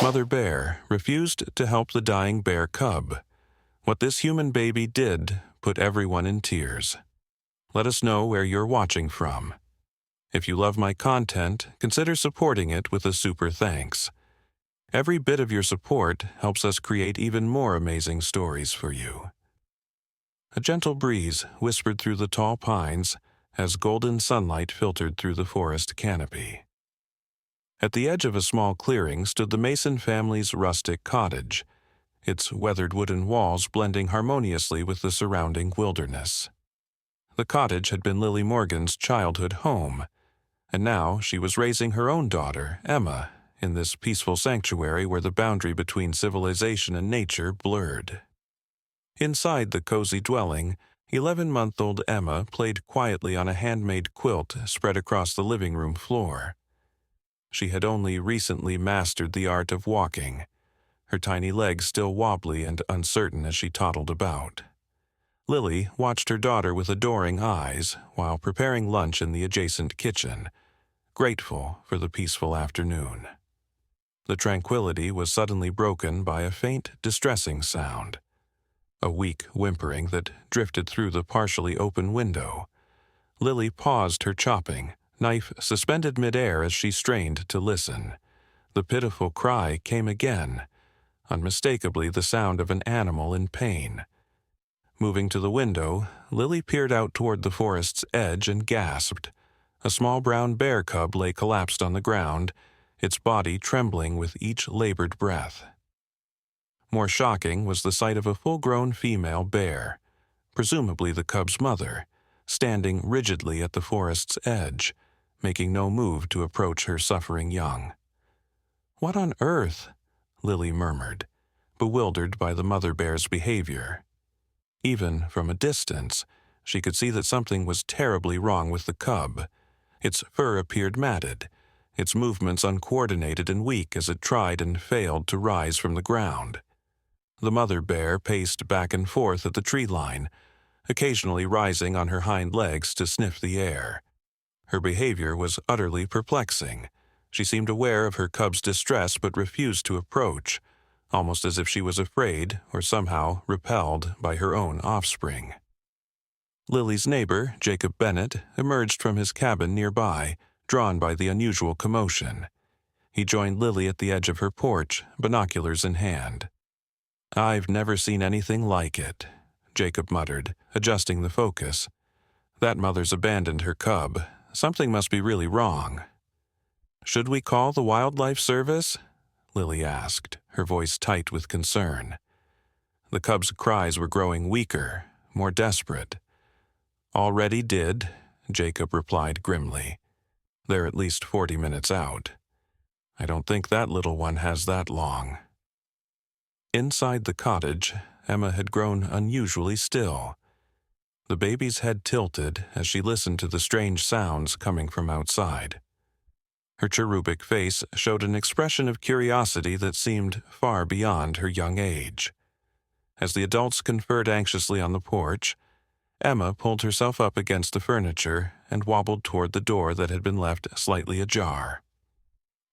Mother Bear refused to help the dying bear cub. What this human baby did put everyone in tears. Let us know where you're watching from. If you love my content, consider supporting it with a super thanks. Every bit of your support helps us create even more amazing stories for you. A gentle breeze whispered through the tall pines as golden sunlight filtered through the forest canopy. At the edge of a small clearing stood the Mason family's rustic cottage, its weathered wooden walls blending harmoniously with the surrounding wilderness. The cottage had been Lily Morgan's childhood home, and now she was raising her own daughter, Emma, in this peaceful sanctuary where the boundary between civilization and nature blurred. Inside the cozy dwelling, 11-month-old Emma played quietly on a handmade quilt spread across the living room floor. She had only recently mastered the art of walking, her tiny legs still wobbly and uncertain as she toddled about. Lily watched her daughter with adoring eyes while preparing lunch in the adjacent kitchen, grateful for the peaceful afternoon. The tranquility was suddenly broken by a faint, distressing sound, a weak whimpering that drifted through the partially open window. Lily paused her chopping, knife suspended midair as she strained to listen. The pitiful cry came again, unmistakably the sound of an animal in pain. Moving to the window, Lily peered out toward the forest's edge and gasped. A small brown bear cub lay collapsed on the ground, its body trembling with each labored breath. More shocking was the sight of a full-grown female bear, presumably the cub's mother, standing rigidly at the forest's edge, making no move to approach her suffering young. "What on earth?" Lily murmured, bewildered by the mother bear's behavior. Even from a distance, she could see that something was terribly wrong with the cub. Its fur appeared matted, its movements uncoordinated and weak as it tried and failed to rise from the ground. The mother bear paced back and forth at the tree line, occasionally rising on her hind legs to sniff the air. Her behavior was utterly perplexing. She seemed aware of her cub's distress but refused to approach, almost as if she was afraid or somehow repelled by her own offspring. Lily's neighbor, Jacob Bennett, emerged from his cabin nearby, drawn by the unusual commotion. He joined Lily at the edge of her porch, binoculars in hand. "I've never seen anything like it," Jacob muttered, adjusting the focus. "That mother's abandoned her cub. Something must be really wrong." "Should we call the wildlife service?" Lily asked, her voice tight with concern. The cub's cries were growing weaker, more desperate. "Already did," Jacob replied grimly. "They're at least 40 minutes out. I don't think that little one has that long." Inside the cottage, Emma had grown unusually still. The baby's head tilted as she listened to the strange sounds coming from outside. Her cherubic face showed an expression of curiosity that seemed far beyond her young age. As the adults conferred anxiously on the porch, Emma pulled herself up against the furniture and wobbled toward the door that had been left slightly ajar.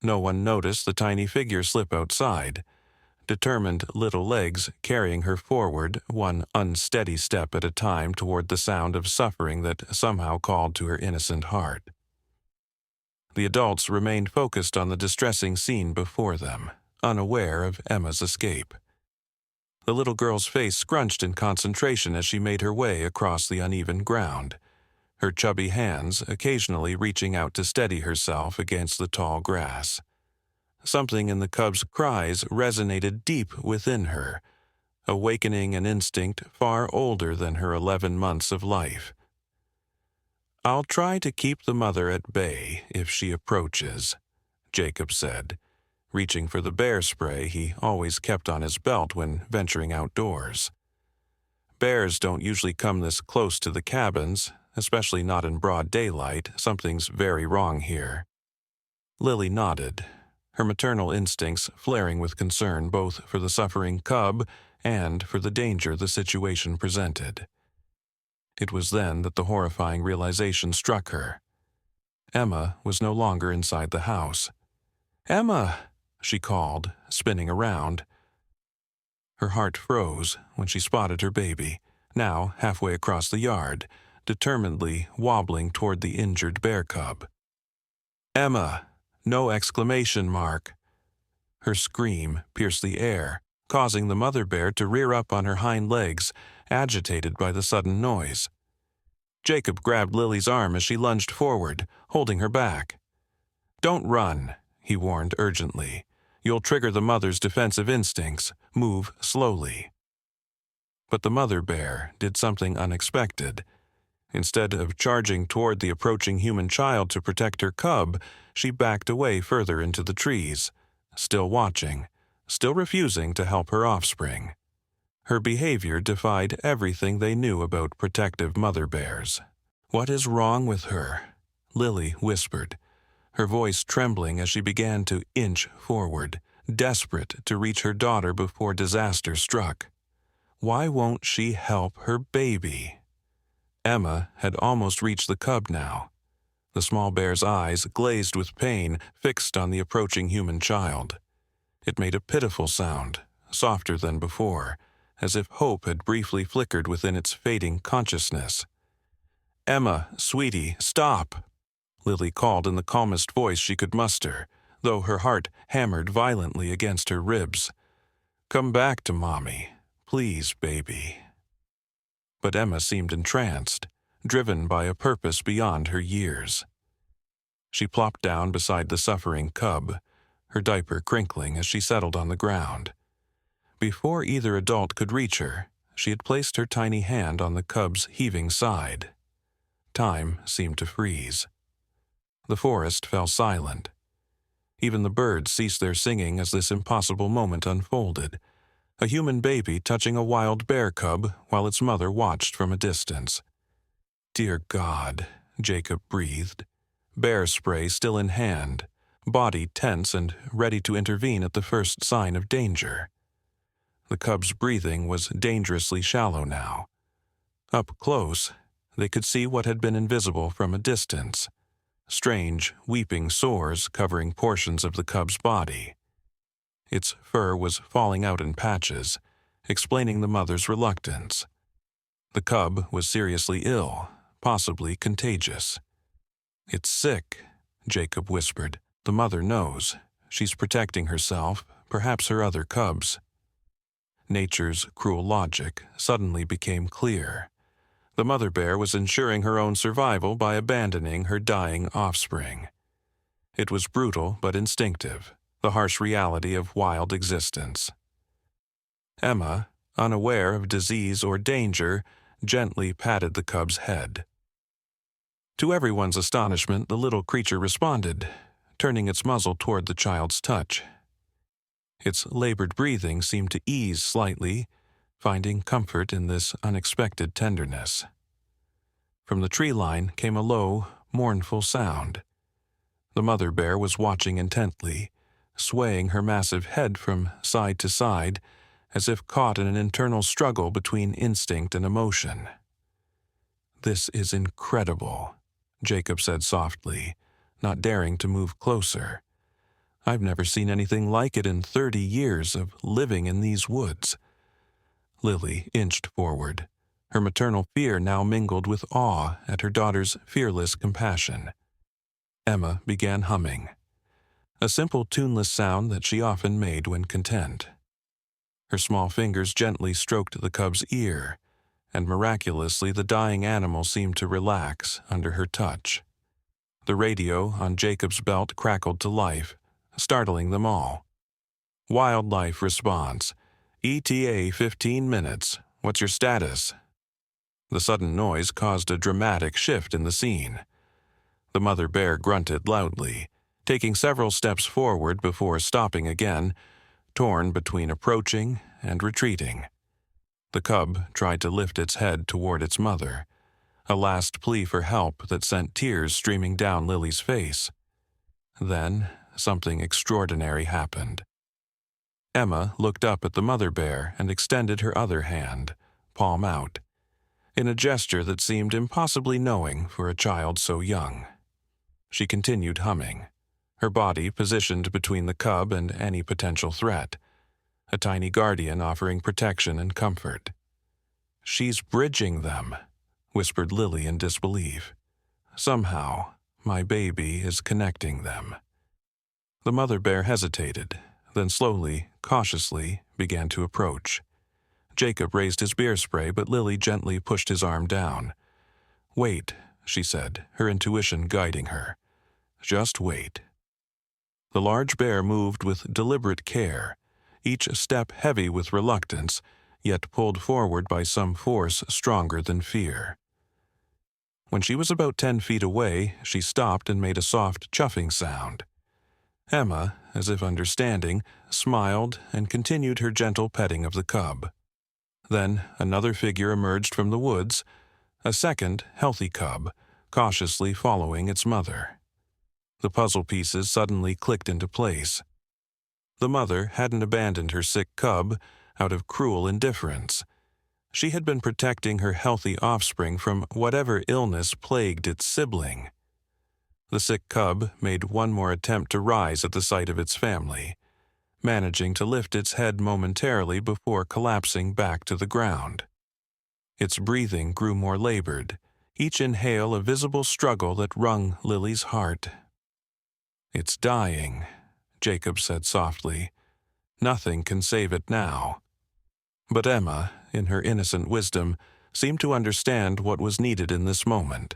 No one noticed the tiny figure slip outside, determined little legs carrying her forward one unsteady step at a time toward the sound of suffering that somehow called to her innocent heart. The adults remained focused on the distressing scene before them, unaware of Emma's escape. The little girl's face scrunched in concentration as she made her way across the uneven ground, her chubby hands occasionally reaching out to steady herself against the tall grass. Something in the cub's cries resonated deep within her, awakening an instinct far older than her 11 months of life. "I'll try to keep the mother at bay if she approaches," Jacob said, reaching for the bear spray he always kept on his belt when venturing outdoors. "Bears don't usually come this close to the cabins, especially not in broad daylight. Something's very wrong here." Lily nodded, her maternal instincts flaring with concern both for the suffering cub and for the danger the situation presented. It was then that the horrifying realization struck her. Emma was no longer inside the house. "Emma!" she called, spinning around. Her heart froze when she spotted her baby, now halfway across the yard, determinedly wobbling toward the injured bear cub. "Emma!" No exclamation mark. Her scream pierced the air, causing the mother bear to rear up on her hind legs, agitated by the sudden noise. Jacob grabbed Lily's arm as she lunged forward, holding her back. "Don't run," he warned urgently. "You'll trigger the mother's defensive instincts. Move slowly." But the mother bear did something unexpected. Instead of charging toward the approaching human child to protect her cub, she backed away further into the trees, still watching, still refusing to help her offspring. Her behavior defied everything they knew about protective mother bears. "What is wrong with her?" Lily whispered, her voice trembling as she began to inch forward, desperate to reach her daughter before disaster struck. Why won't she help her baby? Emma had almost reached the cub now. The small bear's eyes, glazed with pain, fixed on the approaching human child. It made a pitiful sound, softer than before, as if hope had briefly flickered within its fading consciousness. "Emma, sweetie, stop!" Lily called in the calmest voice she could muster, though her heart hammered violently against her ribs. "Come back to Mommy, please, baby." But Emma seemed entranced, driven by a purpose beyond her years. She plopped down beside the suffering cub, her diaper crinkling as she settled on the ground. Before either adult could reach her, she had placed her tiny hand on the cub's heaving side. Time seemed to freeze. The forest fell silent. Even the birds ceased their singing as this impossible moment unfolded. A human baby touching a wild bear cub while its mother watched from a distance. "Dear God," Jacob breathed, bear spray still in hand, body tense and ready to intervene at the first sign of danger. The cub's breathing was dangerously shallow now. Up close, they could see what had been invisible from a distance. Strange, weeping sores covering portions of the cub's body. Its fur was falling out in patches, explaining the mother's reluctance. The cub was seriously ill, possibly contagious. "It's sick," Jacob whispered. "The mother knows. She's protecting herself, perhaps her other cubs." Nature's cruel logic suddenly became clear. The mother bear was ensuring her own survival by abandoning her dying offspring. It was brutal but instinctive, the harsh reality of wild existence. Emma, unaware of disease or danger, gently patted the cub's head. To everyone's astonishment, the little creature responded, turning its muzzle toward the child's touch. Its labored breathing seemed to ease slightly, finding comfort in this unexpected tenderness. From the tree line came a low, mournful sound. The mother bear was watching intently, swaying her massive head from side to side, as if caught in an internal struggle between instinct and emotion. "This is incredible," Jacob said softly, not daring to move closer. "I've never seen anything like it in 30 years of living in these woods." Lily inched forward, her maternal fear now mingled with awe at her daughter's fearless compassion. Emma began humming, a simple tuneless sound that she often made when content. Her small fingers gently stroked the cub's ear, and miraculously the dying animal seemed to relax under her touch. The radio on Jacob's belt crackled to life, startling them all. "Wildlife response. ETA 15 minutes. What's your status?" The sudden noise caused a dramatic shift in the scene. The mother bear grunted loudly, taking several steps forward before stopping again, torn between approaching and retreating. The cub tried to lift its head toward its mother, a last plea for help that sent tears streaming down Lily's face. Then something extraordinary happened. Emma looked up at the mother bear and extended her other hand, palm out, in a gesture that seemed impossibly knowing for a child so young. She continued humming, her body positioned between the cub and any potential threat, a tiny guardian offering protection and comfort. "She's bridging them," whispered Lily in disbelief. "Somehow, my baby is connecting them." The mother bear hesitated, then slowly, cautiously, began to approach. Jacob raised his beer spray, but Lily gently pushed his arm down. "Wait," she said, her intuition guiding her. "Just wait." The large bear moved with deliberate care, each step heavy with reluctance, yet pulled forward by some force stronger than fear. When she was about 10 feet away, she stopped and made a soft chuffing sound. Emma, as if understanding, smiled and continued her gentle petting of the cub. Then another figure emerged from the woods, a second, healthy cub, cautiously following its mother. The puzzle pieces suddenly clicked into place. The mother hadn't abandoned her sick cub out of cruel indifference. She had been protecting her healthy offspring from whatever illness plagued its sibling. The sick cub made one more attempt to rise at the sight of its family, managing to lift its head momentarily before collapsing back to the ground. Its breathing grew more labored, each inhale a visible struggle that wrung Lily's heart. "It's dying," Jacob said softly. "Nothing can save it now." But Emma, in her innocent wisdom, seemed to understand what was needed in this moment.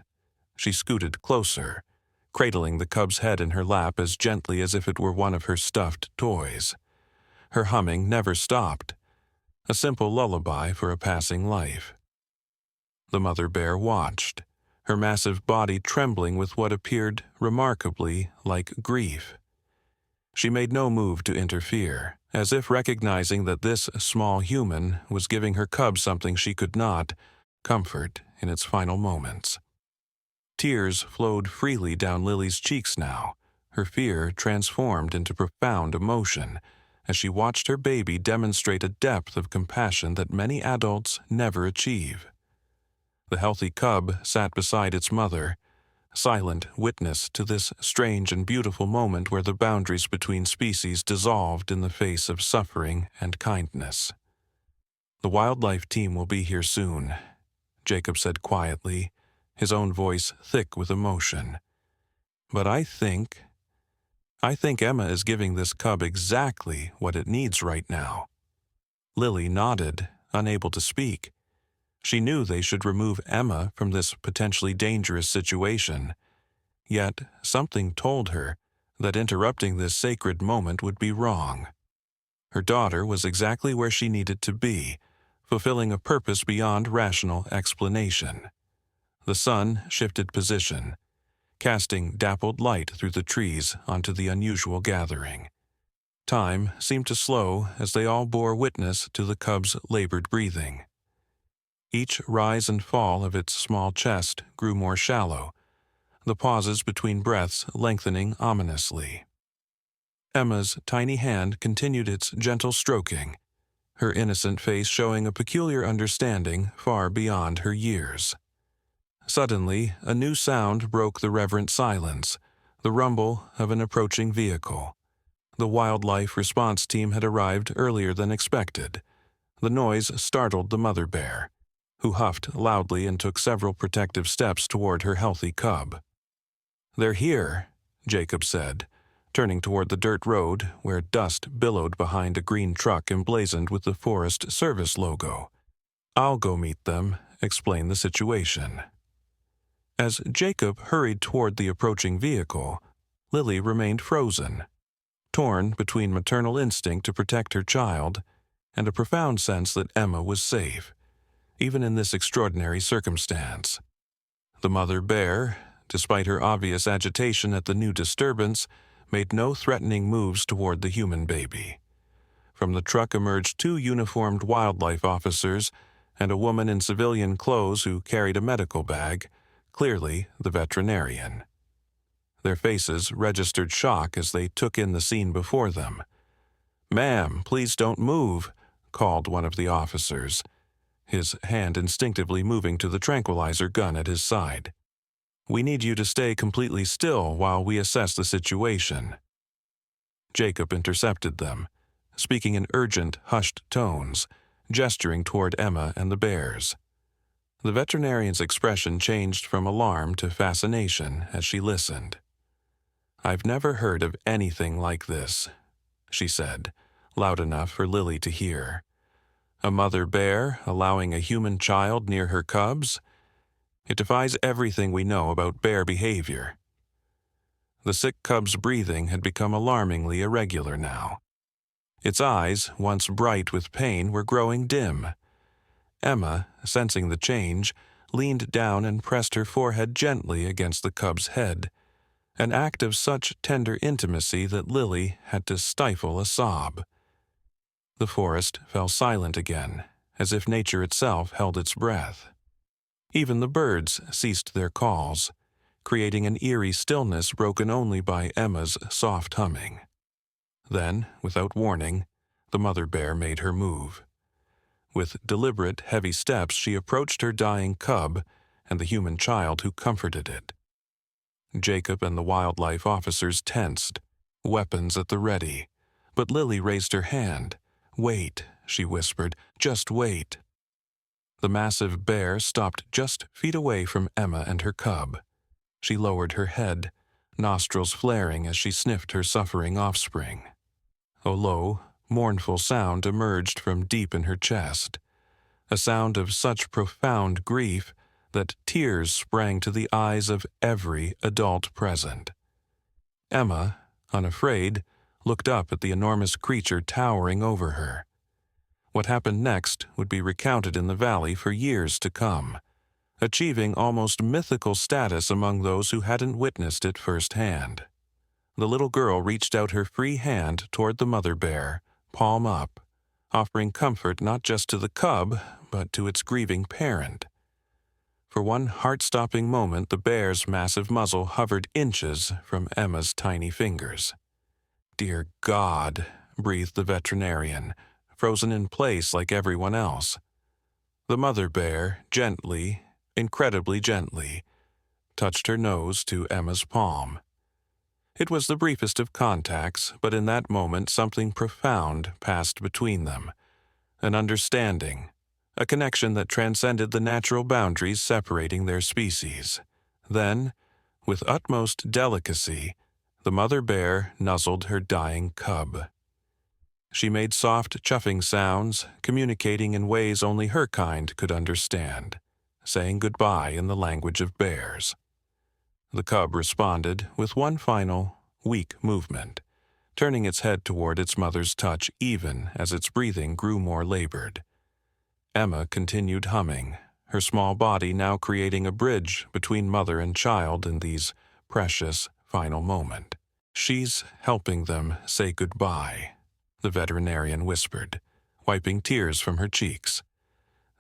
She scooted closer, cradling the cub's head in her lap as gently as if it were one of her stuffed toys. Her humming never stopped, a simple lullaby for a passing life. The mother bear watched, her massive body trembling with what appeared remarkably like grief. She made no move to interfere, as if recognizing that this small human was giving her cub something she could not, comfort in its final moments. Tears flowed freely down Lily's cheeks now, her fear transformed into profound emotion, as she watched her baby demonstrate a depth of compassion that many adults never achieve. The healthy cub sat beside its mother, silent witness to this strange and beautiful moment where the boundaries between species dissolved in the face of suffering and kindness. "The wildlife team will be here soon," Jacob said quietly, his own voice thick with emotion. "But I think Emma is giving this cub exactly what it needs right now." Lily nodded, unable to speak. She knew they should remove Emma from this potentially dangerous situation. Yet something told her that interrupting this sacred moment would be wrong. Her daughter was exactly where she needed to be, fulfilling a purpose beyond rational explanation. The sun shifted position, casting dappled light through the trees onto the unusual gathering. Time seemed to slow as they all bore witness to the cub's labored breathing. Each rise and fall of its small chest grew more shallow, the pauses between breaths lengthening ominously. Emma's tiny hand continued its gentle stroking, her innocent face showing a peculiar understanding far beyond her years. Suddenly, a new sound broke the reverent silence, the rumble of an approaching vehicle. The wildlife response team had arrived earlier than expected. The noise startled the mother bear, who huffed loudly and took several protective steps toward her healthy cub. "They're here," Jacob said, turning toward the dirt road where dust billowed behind a green truck emblazoned with the Forest Service logo. "I'll go meet them, explain the situation." As Jacob hurried toward the approaching vehicle, Lily remained frozen, torn between maternal instinct to protect her child and a profound sense that Emma was safe, even in this extraordinary circumstance. The mother bear, despite her obvious agitation at the new disturbance, made no threatening moves toward the human baby. From the truck emerged 2 uniformed wildlife officers and a woman in civilian clothes who carried a medical bag, clearly the veterinarian. Their faces registered shock as they took in the scene before them. "Ma'am, please don't move," called one of the officers, his hand instinctively moving to the tranquilizer gun at his side. We need you to stay completely still while we assess the situation." Jacob intercepted them, speaking in urgent, hushed tones, gesturing toward Emma and the bears. The veterinarian's expression changed from alarm to fascination as she listened. "I've never heard of anything like this," she said, loud enough for Lily to hear. "A mother bear allowing a human child near her cubs? It defies everything we know about bear behavior." The sick cub's breathing had become alarmingly irregular now. Its eyes, once bright with pain, were growing dim. Emma, sensing the change, leaned down and pressed her forehead gently against the cub's head, an act of such tender intimacy that Lily had to stifle a sob. The forest fell silent again, as if nature itself held its breath. Even the birds ceased their calls, creating an eerie stillness broken only by Emma's soft humming. Then, without warning, the mother bear made her move. With deliberate, heavy steps, she approached her dying cub and the human child who comforted it. Jacob and the wildlife officers tensed, weapons at the ready, but Lily raised her hand. "Wait," she whispered, "just wait." The massive bear stopped just feet away from Emma and her cub. She lowered her head, nostrils flaring as she sniffed her suffering offspring. A low, mournful sound emerged from deep in her chest, a sound of such profound grief that tears sprang to the eyes of every adult present. Emma, unafraid, looked up at the enormous creature towering over her. What happened next would be recounted in the valley for years to come, achieving almost mythical status among those who hadn't witnessed it firsthand. The little girl reached out her free hand toward the mother bear, palm up, offering comfort not just to the cub, but to its grieving parent. For one heart-stopping moment, the bear's massive muzzle hovered inches from Emma's tiny fingers. "Dear God," breathed the veterinarian, frozen in place like everyone else. The mother bear, gently, incredibly gently, touched her nose to Emma's palm. It was the briefest of contacts, but in that moment something profound passed between them. An understanding, a connection that transcended the natural boundaries separating their species. Then, with utmost delicacy, the mother bear nuzzled her dying cub. She made soft chuffing sounds, communicating in ways only her kind could understand, saying goodbye in the language of bears. The cub responded with one final, weak movement, turning its head toward its mother's touch even as its breathing grew more labored. Emma continued humming, her small body now creating a bridge between mother and child in these precious final moment. "She's helping them say goodbye," the veterinarian whispered, wiping tears from her cheeks.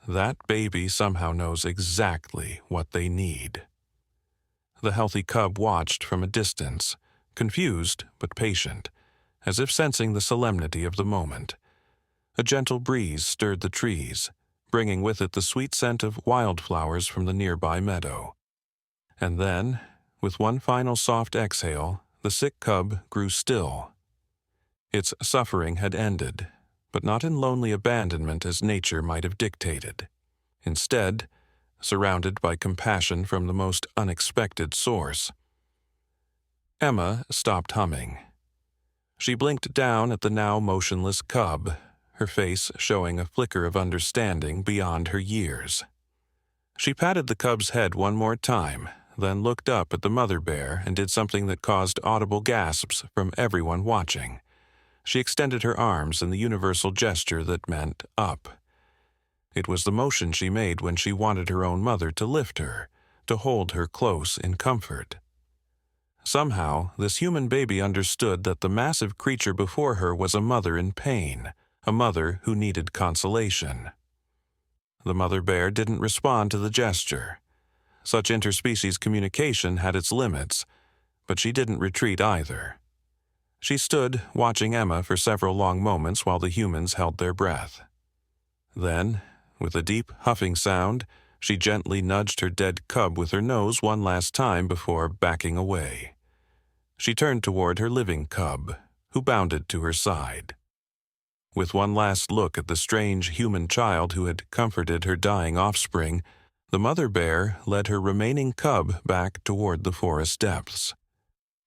"That baby somehow knows exactly what they need." The healthy cub watched from a distance, confused but patient, as if sensing the solemnity of the moment. A gentle breeze stirred the trees, bringing with it the sweet scent of wildflowers from the nearby meadow. And then, with one final soft exhale, the sick cub grew still. Its suffering had ended, but not in lonely abandonment as nature might have dictated. Instead, surrounded by compassion from the most unexpected source. Emma stopped humming. She blinked down at the now motionless cub, her face showing a flicker of understanding beyond her years. She patted the cub's head one more time, then looked up at the mother bear and did something that caused audible gasps from everyone watching. She extended her arms in the universal gesture that meant up. It was the motion she made when she wanted her own mother to lift her, to hold her close in comfort. Somehow, this human baby understood that the massive creature before her was a mother in pain, a mother who needed consolation. The mother bear didn't respond to the gesture. Such interspecies communication had its limits, but she didn't retreat either. She stood, watching Emma for several long moments while the humans held their breath. Then, with a deep huffing sound, She gently nudged her dead cub with her nose one last time before backing away. She turned toward her living cub, who bounded to her side. With one last look at the strange human child who had comforted her dying offspring, the mother bear led her remaining cub back toward the forest depths.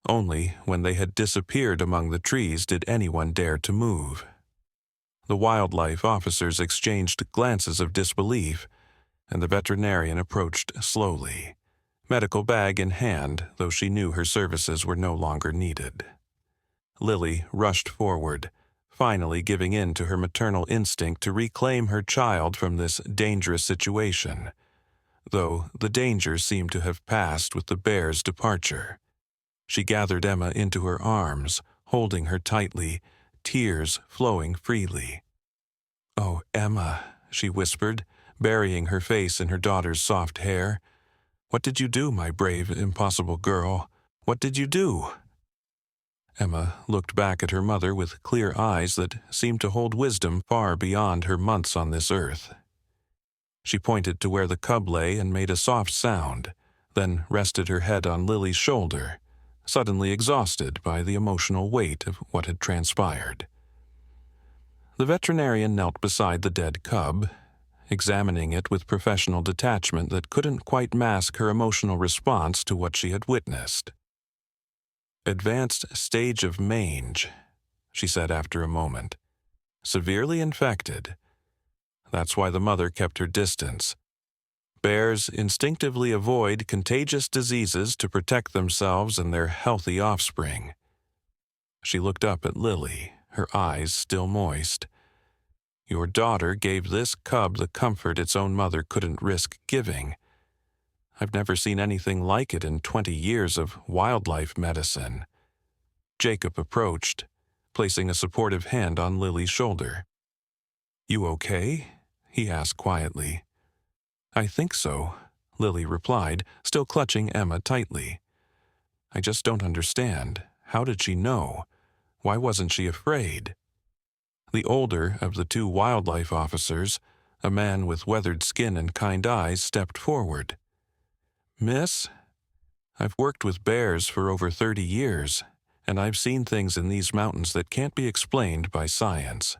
Only when they had disappeared among the trees did anyone dare to move. The wildlife officers exchanged glances of disbelief, and the veterinarian approached slowly, medical bag in hand, though she knew her services were no longer needed. Lily rushed forward, finally giving in to her maternal instinct to reclaim her child from this dangerous situation, though the danger seemed to have passed with the bear's departure. She gathered Emma into her arms, holding her tightly, tears flowing freely. "Oh, Emma," she whispered, burying her face in her daughter's soft hair. "What did you do, my brave, impossible girl? What did you do?" Emma looked back at her mother with clear eyes that seemed to hold wisdom far beyond her months on this earth. She pointed to where the cub lay and made a soft sound, then rested her head on Lily's shoulder, suddenly exhausted by the emotional weight of what had transpired. The veterinarian knelt beside the dead cub, examining it with professional detachment that couldn't quite mask her emotional response to what she had witnessed. "Advanced stage of mange," she said after a moment. "Severely infected. That's why the mother kept her distance. Bears instinctively avoid contagious diseases to protect themselves and their healthy offspring." She looked up at Lily, her eyes still moist. "Your daughter gave this cub the comfort its own mother couldn't risk giving. I've never seen anything like it in 20 years of wildlife medicine." Jacob approached, placing a supportive hand on Lily's shoulder. "You okay?" he asked quietly. "I think so," Lily replied, still clutching Emma tightly. "I just don't understand. How did she know? Why wasn't she afraid?" The older of the two wildlife officers, a man with weathered skin and kind eyes, stepped forward. "Miss, I've worked with bears for over 30 years, and I've seen things in these mountains that can't be explained by science.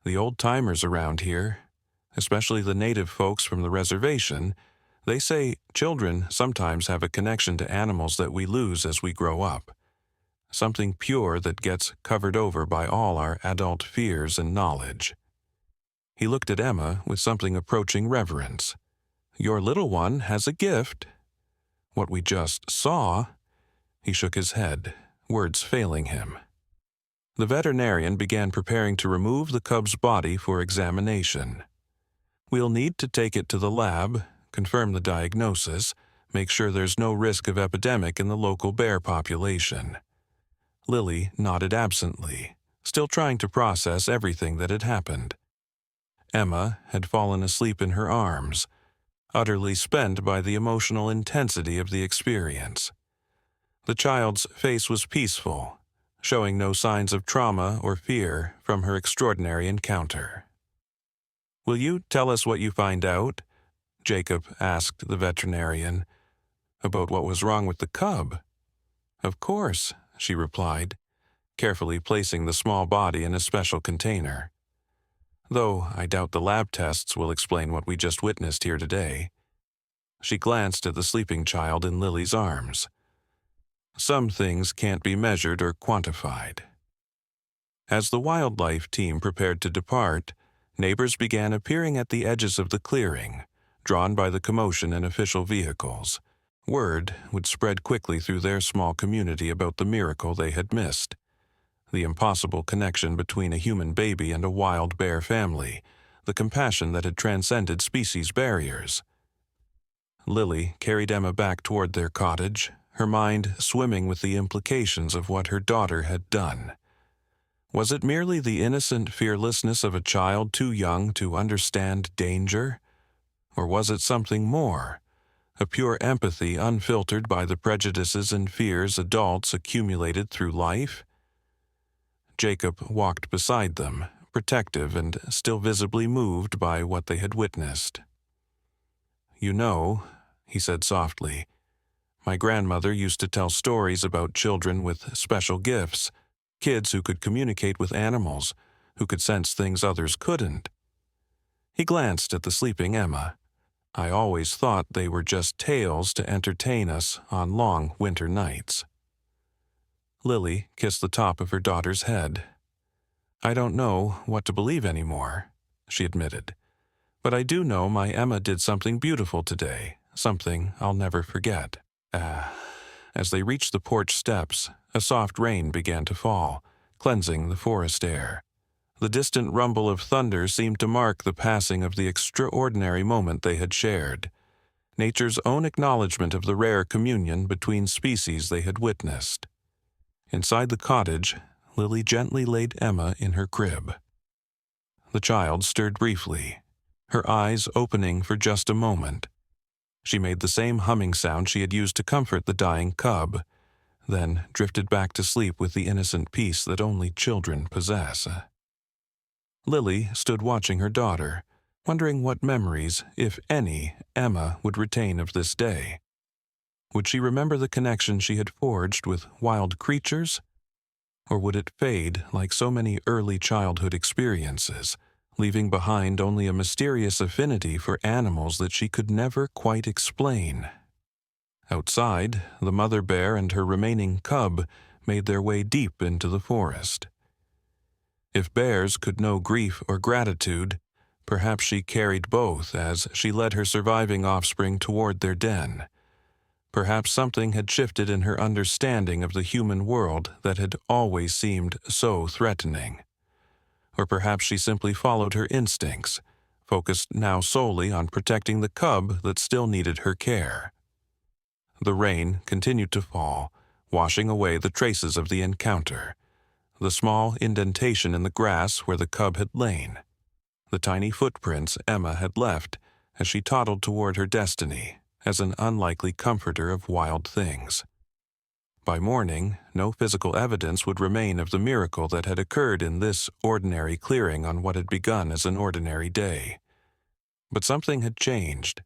The old-timers around here, especially the native folks from the reservation, they say children sometimes have a connection to animals that we lose as we grow up. Something pure that gets covered over by all our adult fears and knowledge." He looked at Emma with something approaching reverence. "Your little one has a gift." "What we just saw—" He shook his head, words failing him. The veterinarian began preparing to remove the cub's body for examination. "We'll need to take it to the lab, confirm the diagnosis, make sure there's no risk of epidemic in the local bear population." Lily nodded absently, still trying to process everything that had happened. Emma had fallen asleep in her arms, utterly spent by the emotional intensity of the experience. The child's face was peaceful, showing no signs of trauma or fear from her extraordinary encounter. "Will you tell us what you find out?" Jacob asked the veterinarian. "About what was wrong with the cub?" "Of course," she replied, carefully placing the small body in a special container. "Though I doubt the lab tests will explain what we just witnessed here today." She glanced at the sleeping child in Lily's arms. "Some things can't be measured or quantified." As the wildlife team prepared to depart, neighbors began appearing at the edges of the clearing, drawn by the commotion in official vehicles. Word would spread quickly through their small community about the miracle they had missed, the impossible connection between a human baby and a wild bear family, the compassion that had transcended species barriers. Lily carried Emma back toward their cottage, her mind swimming with the implications of what her daughter had done. Was it merely the innocent fearlessness of a child too young to understand danger? Or was it something more? A pure empathy unfiltered by the prejudices and fears adults accumulated through life? Jacob walked beside them, protective and still visibly moved by what they had witnessed. "You know," he said softly, "my grandmother used to tell stories about children with special gifts, kids who could communicate with animals, who could sense things others couldn't." He glanced at the sleeping Emma. "I always thought they were just tales to entertain us on long winter nights." Lily kissed the top of her daughter's head. "I don't know what to believe anymore," she admitted. "But I do know my Emma did something beautiful today, something I'll never forget." As they reached the porch steps, a soft rain began to fall, cleansing the forest air. The distant rumble of thunder seemed to mark the passing of the extraordinary moment they had shared, nature's own acknowledgement of the rare communion between species they had witnessed. Inside the cottage, Lily gently laid Emma in her crib. The child stirred briefly, her eyes opening for just a moment. She made the same humming sound she had used to comfort the dying cub, then drifted back to sleep with the innocent peace that only children possess. Lily stood watching her daughter, wondering what memories, if any, Emma would retain of this day. Would she remember the connection she had forged with wild creatures? Or would it fade like so many early childhood experiences, leaving behind only a mysterious affinity for animals that she could never quite explain? Outside, the mother bear and her remaining cub made their way deep into the forest. If bears could know grief or gratitude, perhaps she carried both as she led her surviving offspring toward their den. Perhaps something had shifted in her understanding of the human world that had always seemed so threatening. Or perhaps she simply followed her instincts, focused now solely on protecting the cub that still needed her care. The rain continued to fall, washing away the traces of the encounter. The small indentation in the grass where the cub had lain. The tiny footprints Emma had left as she toddled toward her destiny as an unlikely comforter of wild things. By morning, no physical evidence would remain of the miracle that had occurred in this ordinary clearing on what had begun as an ordinary day. But something had changed,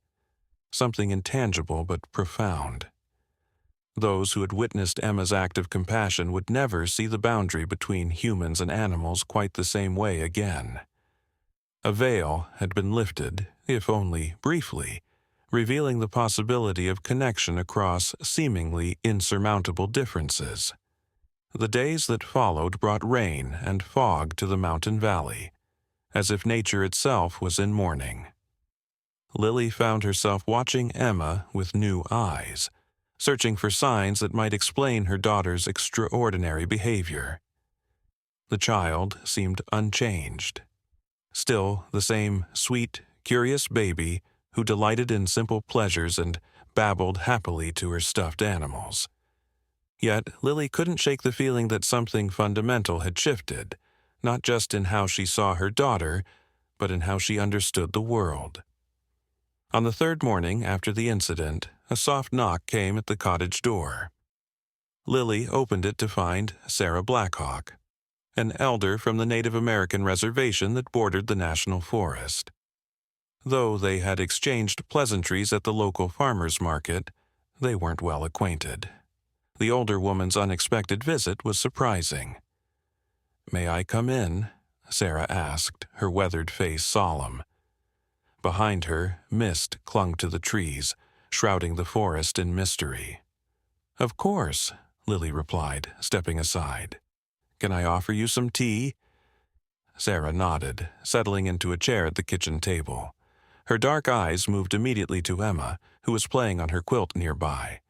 something intangible but profound. Those who had witnessed Emma's act of compassion would never see the boundary between humans and animals quite the same way again. A veil had been lifted, if only briefly, revealing the possibility of connection across seemingly insurmountable differences. The days that followed brought rain and fog to the mountain valley, as if nature itself was in mourning. Lily found herself watching Emma with new eyes, searching for signs that might explain her daughter's extraordinary behavior. The child seemed unchanged, still the same sweet, curious baby who delighted in simple pleasures and babbled happily to her stuffed animals. Yet Lily couldn't shake the feeling that something fundamental had shifted, not just in how she saw her daughter, but in how she understood the world. On the third morning after the incident, a soft knock came at the cottage door. Lily opened it to find Sarah Blackhawk, an elder from the Native American reservation that bordered the national forest. Though they had exchanged pleasantries at the local farmers' market, they weren't well acquainted. The older woman's unexpected visit was surprising. "May I come in?" Sarah asked, her weathered face solemn. Behind her, mist clung to the trees, shrouding the forest in mystery. "Of course," Lily replied, stepping aside. "Can I offer you some tea?" Sarah nodded, settling into a chair at the kitchen table. Her dark eyes moved immediately to Emma, who was playing on her quilt nearby.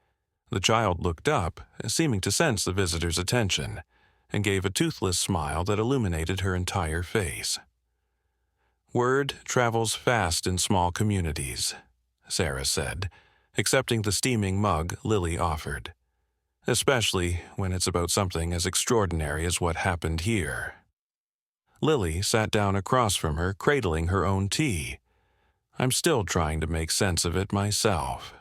The child looked up, seeming to sense the visitor's attention, and gave a toothless smile that illuminated her entire face. "Word travels fast in small communities," Sarah said, accepting the steaming mug Lily offered. "Especially when it's about something as extraordinary as what happened here." Lily sat down across from her, cradling her own tea. "I'm still trying to make sense of it myself."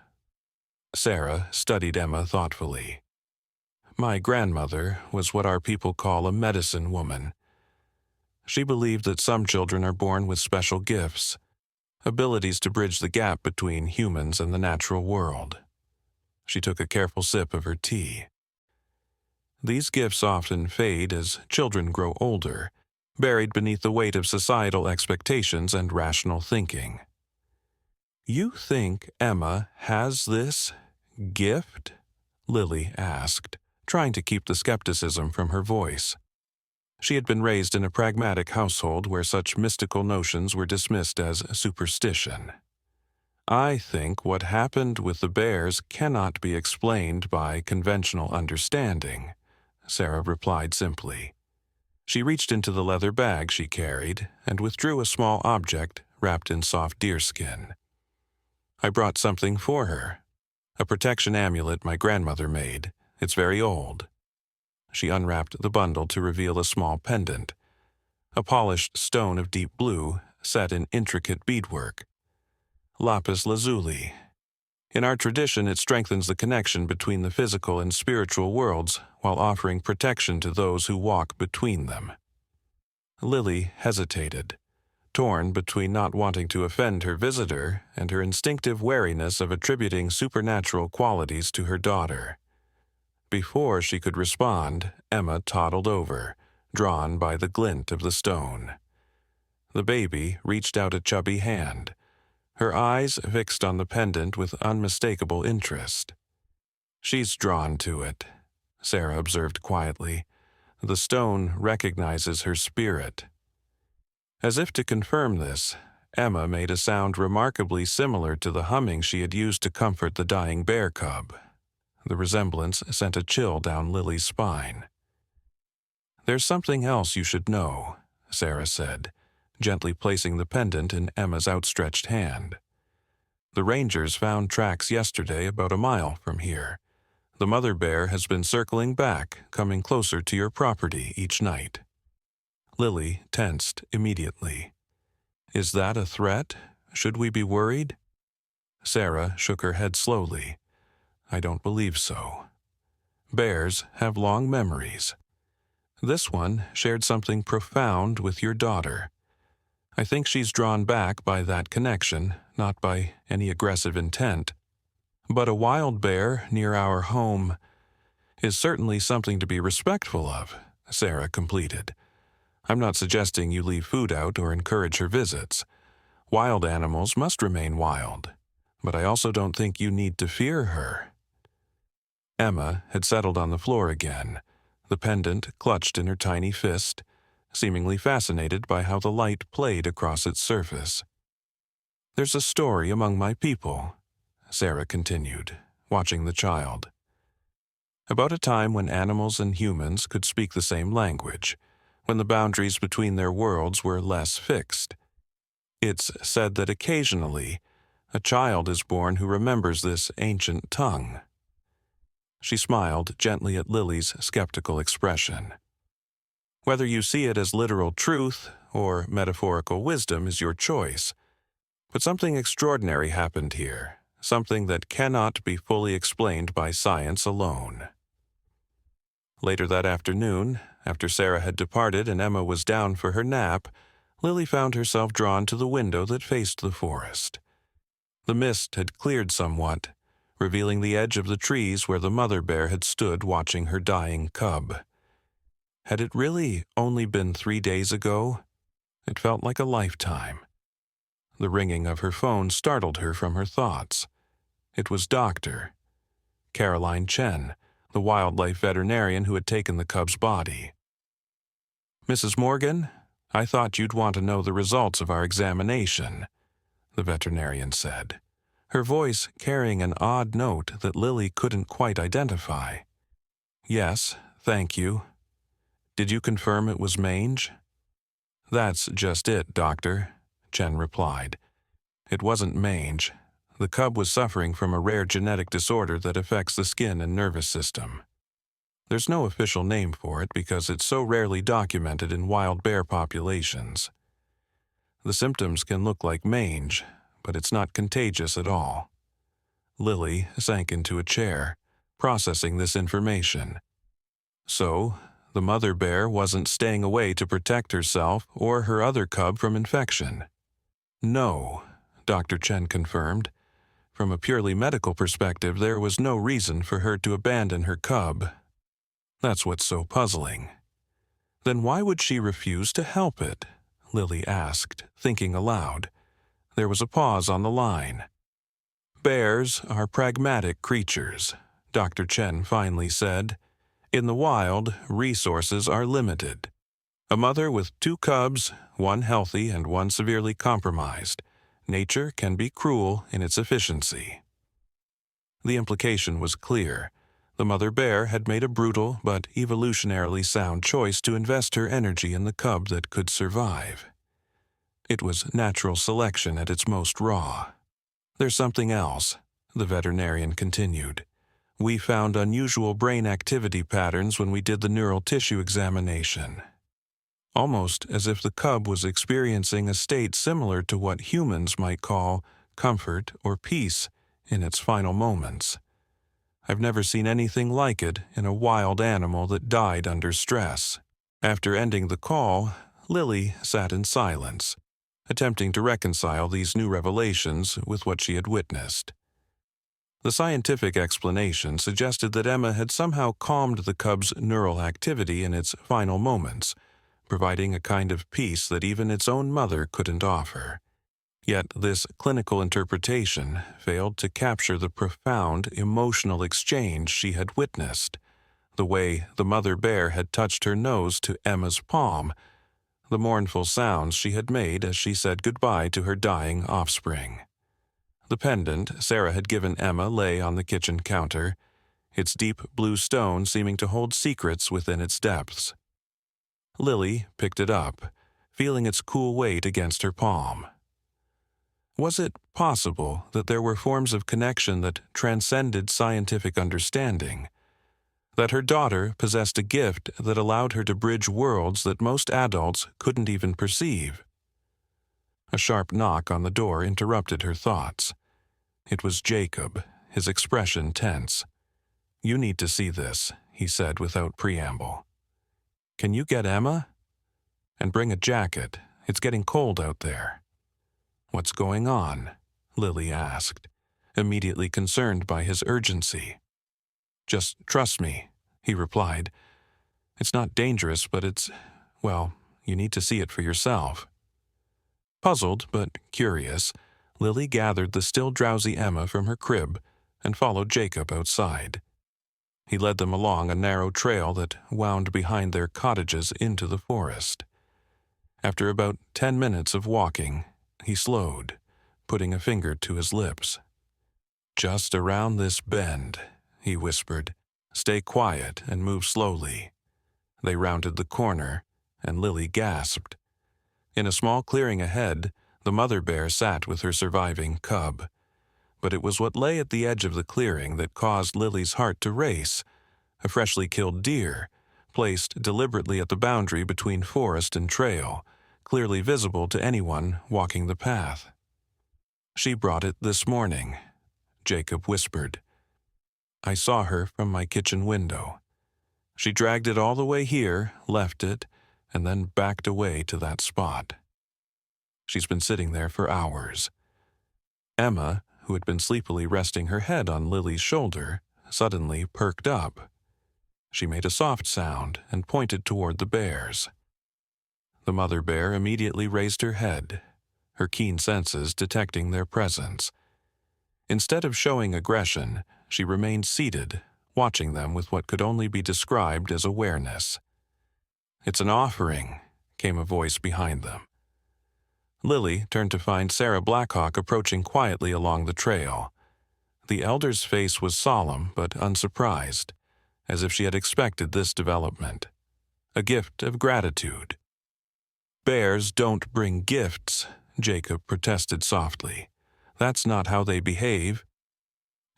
Sarah studied Emma thoughtfully. "My grandmother was what our people call a medicine woman. She believed that some children are born with special gifts, abilities to bridge the gap between humans and the natural world. She took a careful sip of her tea. These gifts often fade as children grow older, buried beneath the weight of societal expectations and rational thinking. "You think Emma has this gift?" Lily asked, trying to keep the skepticism from her voice. She had been raised in a pragmatic household where such mystical notions were dismissed as superstition. "I think what happened with the bears cannot be explained by conventional understanding," Sarah replied simply. She reached into the leather bag she carried and withdrew a small object wrapped in soft deerskin. "I brought something for her. A protection amulet my grandmother made. It's very old." She unwrapped the bundle to reveal a small pendant, a polished stone of deep blue set in intricate beadwork. Lapis lazuli. In our tradition, it strengthens the connection between the physical and spiritual worlds while offering protection to those who walk between them. Lily hesitated, torn between not wanting to offend her visitor and her instinctive wariness of attributing supernatural qualities to her daughter. Before she could respond, Emma toddled over, drawn by the glint of the stone. The baby reached out a chubby hand, her eyes fixed on the pendant with unmistakable interest. "She's drawn to it," Sarah observed quietly. "The stone recognizes her spirit." As if to confirm this, Emma made a sound remarkably similar to the humming she had used to comfort the dying bear cub. The resemblance sent a chill down Lily's spine. "There's something else you should know," Sarah said, gently placing the pendant in Emma's outstretched hand. "The rangers found tracks yesterday about a mile from here. The mother bear has been circling back, coming closer to your property each night." Lily tensed immediately. "Is that a threat? Should we be worried?" Sarah shook her head slowly. "I don't believe so. Bears have long memories. This one shared something profound with your daughter. I think she's drawn back by that connection, not by any aggressive intent. But a wild bear near our home is certainly something to be respectful of," Sarah completed. "I'm not suggesting you leave food out or encourage her visits. Wild animals must remain wild, but I also don't think you need to fear her." Emma had settled on the floor again, the pendant clutched in her tiny fist, seemingly fascinated by how the light played across its surface. "There's a story among my people," Sarah continued, watching the child, "about a time when animals and humans could speak the same language, when the boundaries between their worlds were less fixed. It's said that occasionally a child is born who remembers this ancient tongue." She smiled gently at Lily's skeptical expression. "Whether you see it as literal truth or metaphorical wisdom is your choice. But something extraordinary happened here, something that cannot be fully explained by science alone." Later that afternoon, after Sarah had departed and Emma was down for her nap, Lily found herself drawn to the window that faced the forest. The mist had cleared somewhat, revealing the edge of the trees where the mother bear had stood watching her dying cub. Had it really only been 3 days ago? It felt like a lifetime. The ringing of her phone startled her from her thoughts. It was Dr. Caroline Chen, the wildlife veterinarian who had taken the cub's body. "Mrs. Morgan, I thought you'd want to know the results of our examination," the veterinarian said, her voice carrying an odd note that Lily couldn't quite identify. "Yes, thank you. Did you confirm it was mange?" "That's just it, Doctor," Chen replied. "It wasn't mange. The cub was suffering from a rare genetic disorder that affects the skin and nervous system. There's no official name for it because it's so rarely documented in wild bear populations. The symptoms can look like mange, but it's not contagious at all." Lily sank into a chair, processing this information. So, the mother bear wasn't staying away to protect herself or her other cub from infection. "No," Dr. Chen confirmed. From a purely medical perspective, there was no reason for her to abandon her cub. That's what's so puzzling. Then why would she refuse to help it? Lily asked, thinking aloud. There was a pause on the line. Bears are pragmatic creatures, Dr. Chen finally said. In the wild, resources are limited. A mother with 2 cubs, one healthy and one severely compromised. Nature can be cruel in its efficiency. The implication was clear. The mother bear had made a brutal but evolutionarily sound choice to invest her energy in the cub that could survive. It was natural selection at its most raw. There's something else, the veterinarian continued. We found unusual brain activity patterns when we did the neural tissue examination. Almost as if the cub was experiencing a state similar to what humans might call comfort or peace in its final moments. I've never seen anything like it in a wild animal that died under stress. After ending the call, Lily sat in silence, attempting to reconcile these new revelations with what she had witnessed. The scientific explanation suggested that Emma had somehow calmed the cub's neural activity in its final moments, providing a kind of peace that even its own mother couldn't offer. Yet this clinical interpretation failed to capture the profound emotional exchange she had witnessed, the way the mother bear had touched her nose to Emma's palm, the mournful sounds she had made as she said goodbye to her dying offspring. The pendant Sarah had given Emma lay on the kitchen counter, its deep blue stone seeming to hold secrets within its depths. Lily picked it up, feeling its cool weight against her palm. Was it possible that there were forms of connection that transcended scientific understanding? That her daughter possessed a gift that allowed her to bridge worlds that most adults couldn't even perceive? A sharp knock on the door interrupted her thoughts. It was Jacob, his expression tense. "You need to see this," he said without preamble. "Can you get Emma? And bring a jacket. It's getting cold out there." "What's going on?" Lily asked, immediately concerned by his urgency. "Just trust me," he replied. "It's not dangerous, but well, you need to see it for yourself." Puzzled but curious, Lily gathered the still drowsy Emma from her crib and followed Jacob outside. He led them along a narrow trail that wound behind their cottages into the forest. After about 10 minutes of walking, he slowed, putting a finger to his lips. "Just around this bend," he whispered. "Stay quiet and move slowly." They rounded the corner, and Lily gasped. In a small clearing ahead, the mother bear sat with her surviving cub. But it was what lay at the edge of the clearing that caused Lily's heart to race. A freshly killed deer, placed deliberately at the boundary between forest and trail, clearly visible to anyone walking the path. "She brought it this morning," Jacob whispered. "I saw her from my kitchen window. She dragged it all the way here, left it, and then backed away to that spot. She's been sitting there for hours." Emma, who had been sleepily resting her head on Lily's shoulder, suddenly perked up. She made a soft sound and pointed toward the bears. The mother bear immediately raised her head, her keen senses detecting their presence. Instead of showing aggression, she remained seated, watching them with what could only be described as awareness. "It's an offering," came a voice behind them. Lily turned to find Sarah Blackhawk approaching quietly along the trail. The elder's face was solemn but unsurprised, as if she had expected this development. A gift of gratitude. "Bears don't bring gifts," Jacob protested softly. "That's not how they behave."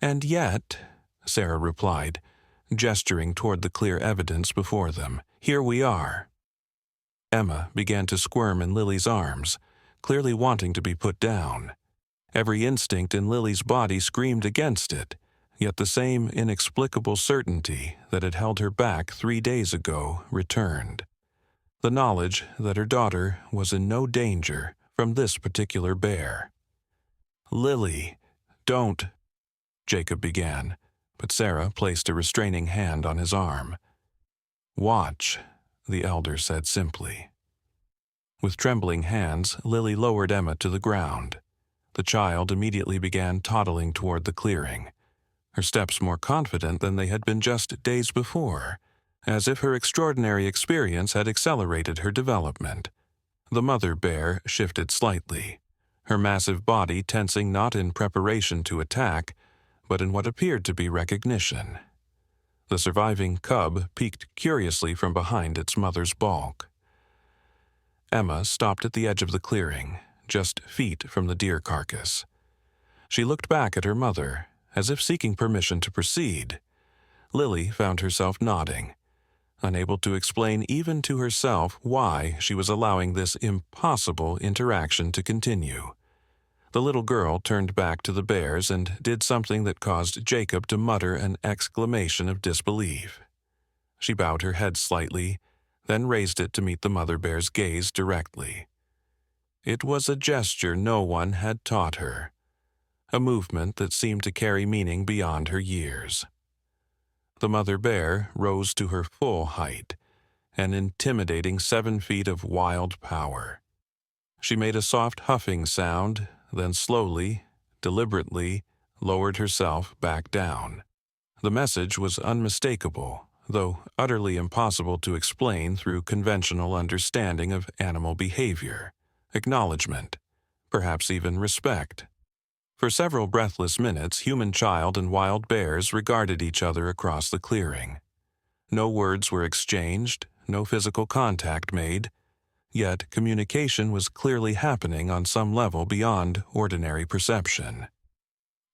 "And yet," Sarah replied, gesturing toward the clear evidence before them, "here we are." Emma began to squirm in Lily's arms, clearly wanting to be put down. Every instinct in Lily's body screamed against it, yet the same inexplicable certainty that had held her back 3 days ago returned. The knowledge that her daughter was in no danger from this particular bear. Lily, don't, Jacob began, but Sarah placed a restraining hand on his arm. Watch, the elder said simply. With trembling hands, Lily lowered Emma to the ground. The child immediately began toddling toward the clearing, her steps more confident than they had been just days before, as if her extraordinary experience had accelerated her development. The mother bear shifted slightly, her massive body tensing not in preparation to attack, but in what appeared to be recognition. The surviving cub peeked curiously from behind its mother's bulk. Emma stopped at the edge of the clearing, just feet from the deer carcass. She looked back at her mother, as if seeking permission to proceed. Lily found herself nodding, unable to explain even to herself why she was allowing this impossible interaction to continue. The little girl turned back to the bears and did something that caused Jacob to mutter an exclamation of disbelief. She bowed her head slightly, then raised it to meet the mother bear's gaze directly. It was a gesture no one had taught her, a movement that seemed to carry meaning beyond her years. The mother bear rose to her full height, an intimidating 7 feet of wild power. She made a soft huffing sound, then slowly, deliberately, lowered herself back down. The message was unmistakable, though utterly impossible to explain through conventional understanding of animal behavior, acknowledgement, perhaps even respect. For several breathless minutes, human child and wild bears regarded each other across the clearing. No words were exchanged, no physical contact made, yet communication was clearly happening on some level beyond ordinary perception.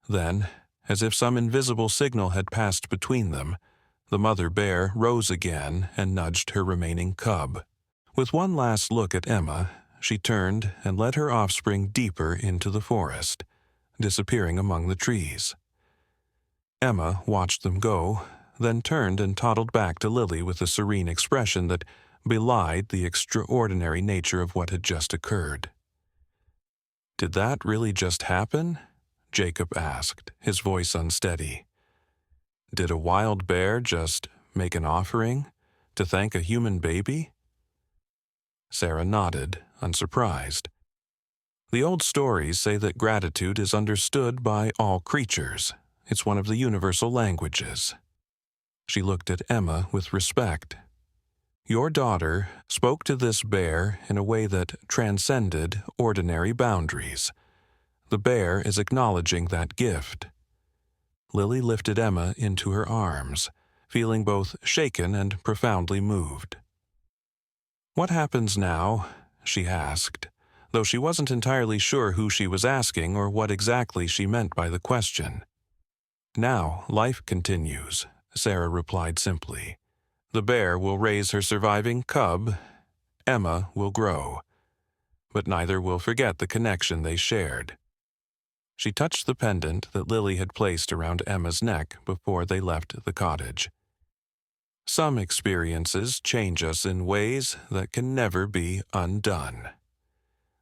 Then, as if some invisible signal had passed between them, the mother bear rose again and nudged her remaining cub. With one last look at Emma, she turned and led her offspring deeper into the forest, disappearing among the trees. Emma watched them go, then turned and toddled back to Lily with a serene expression that belied the extraordinary nature of what had just occurred. "Did that really just happen?" Jacob asked, his voice unsteady. "Did a wild bear just make an offering to thank a human baby?" Sarah nodded, unsurprised. The old stories say that gratitude is understood by all creatures. It's one of the universal languages. She looked at Emma with respect. Your daughter spoke to this bear in a way that transcended ordinary boundaries. The bear is acknowledging that gift. Lily lifted Emma into her arms, feeling both shaken and profoundly moved. "What happens now?" she asked, though she wasn't entirely sure who she was asking or what exactly she meant by the question. "Now, life continues," Sarah replied simply. "The bear will raise her surviving cub. Emma will grow. But neither will forget the connection they shared." She touched the pendant that Lily had placed around Emma's neck before they left the cottage. Some experiences change us in ways that can never be undone.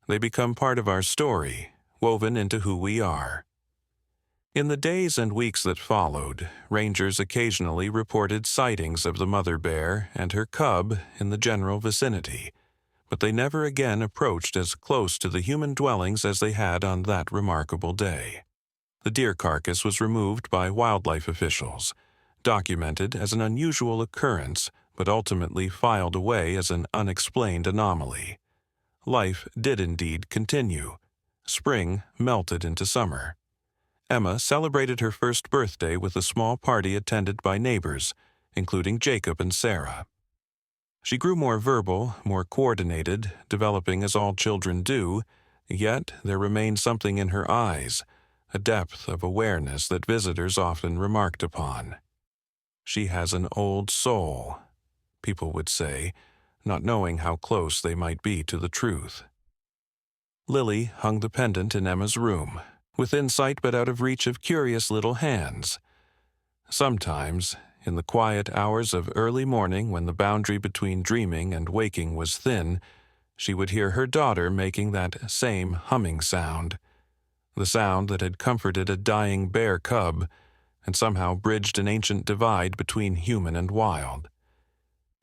They become part of our story, woven into who we are. In the days and weeks that followed, rangers occasionally reported sightings of the mother bear and her cub in the general vicinity, but they never again approached as close to the human dwellings as they had on that remarkable day. The deer carcass was removed by wildlife officials, documented as an unusual occurrence, but ultimately filed away as an unexplained anomaly. Life did indeed continue. Spring melted into summer. Emma celebrated her first birthday with a small party attended by neighbors, including Jacob and Sarah. She grew more verbal, more coordinated, developing as all children do, yet there remained something in her eyes, a depth of awareness that visitors often remarked upon. "She has an old soul," people would say, not knowing how close they might be to the truth. Lily hung the pendant in Emma's room, within sight but out of reach of curious little hands. Sometimes, in the quiet hours of early morning when the boundary between dreaming and waking was thin, she would hear her daughter making that same humming sound. the sound that had comforted a dying bear cub and somehow bridged an ancient divide between human and wild.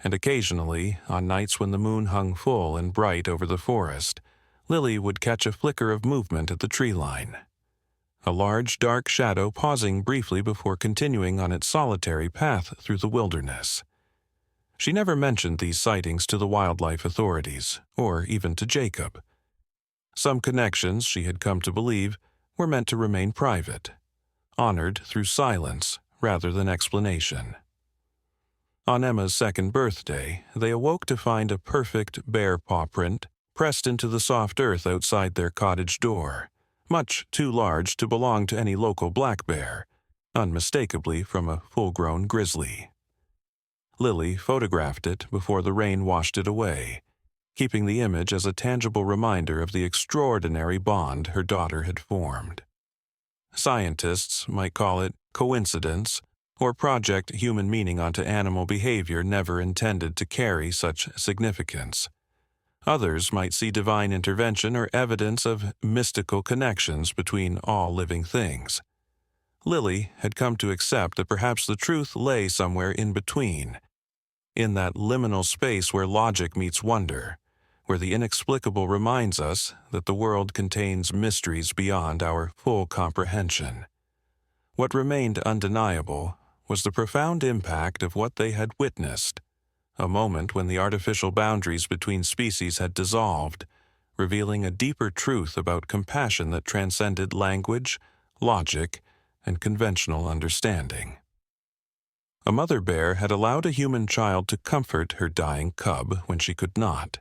And occasionally, on nights when the moon hung full and bright over the forest, Lily would catch a flicker of movement at the tree line. A large, dark shadow pausing briefly before continuing on its solitary path through the wilderness. She never mentioned these sightings to the wildlife authorities, or even to Jacob. Some connections, she had come to believe, were meant to remain private, honored through silence rather than explanation. On Emma's second birthday, they awoke to find a perfect bear paw print pressed into the soft earth outside their cottage door, much too large to belong to any local black bear, unmistakably from a full-grown grizzly. Lily photographed it before the rain washed it away, keeping the image as a tangible reminder of the extraordinary bond her daughter had formed. Scientists might call it coincidence, or project human meaning onto animal behavior never intended to carry such significance. Others might see divine intervention or evidence of mystical connections between all living things. Lily had come to accept that perhaps the truth lay somewhere in between, in that liminal space where logic meets wonder, where the inexplicable reminds us that the world contains mysteries beyond our full comprehension. What remained undeniable was the profound impact of what they had witnessed, a moment when the artificial boundaries between species had dissolved, revealing a deeper truth about compassion that transcended language, logic, and conventional understanding. A mother bear had allowed a human child to comfort her dying cub when she could not.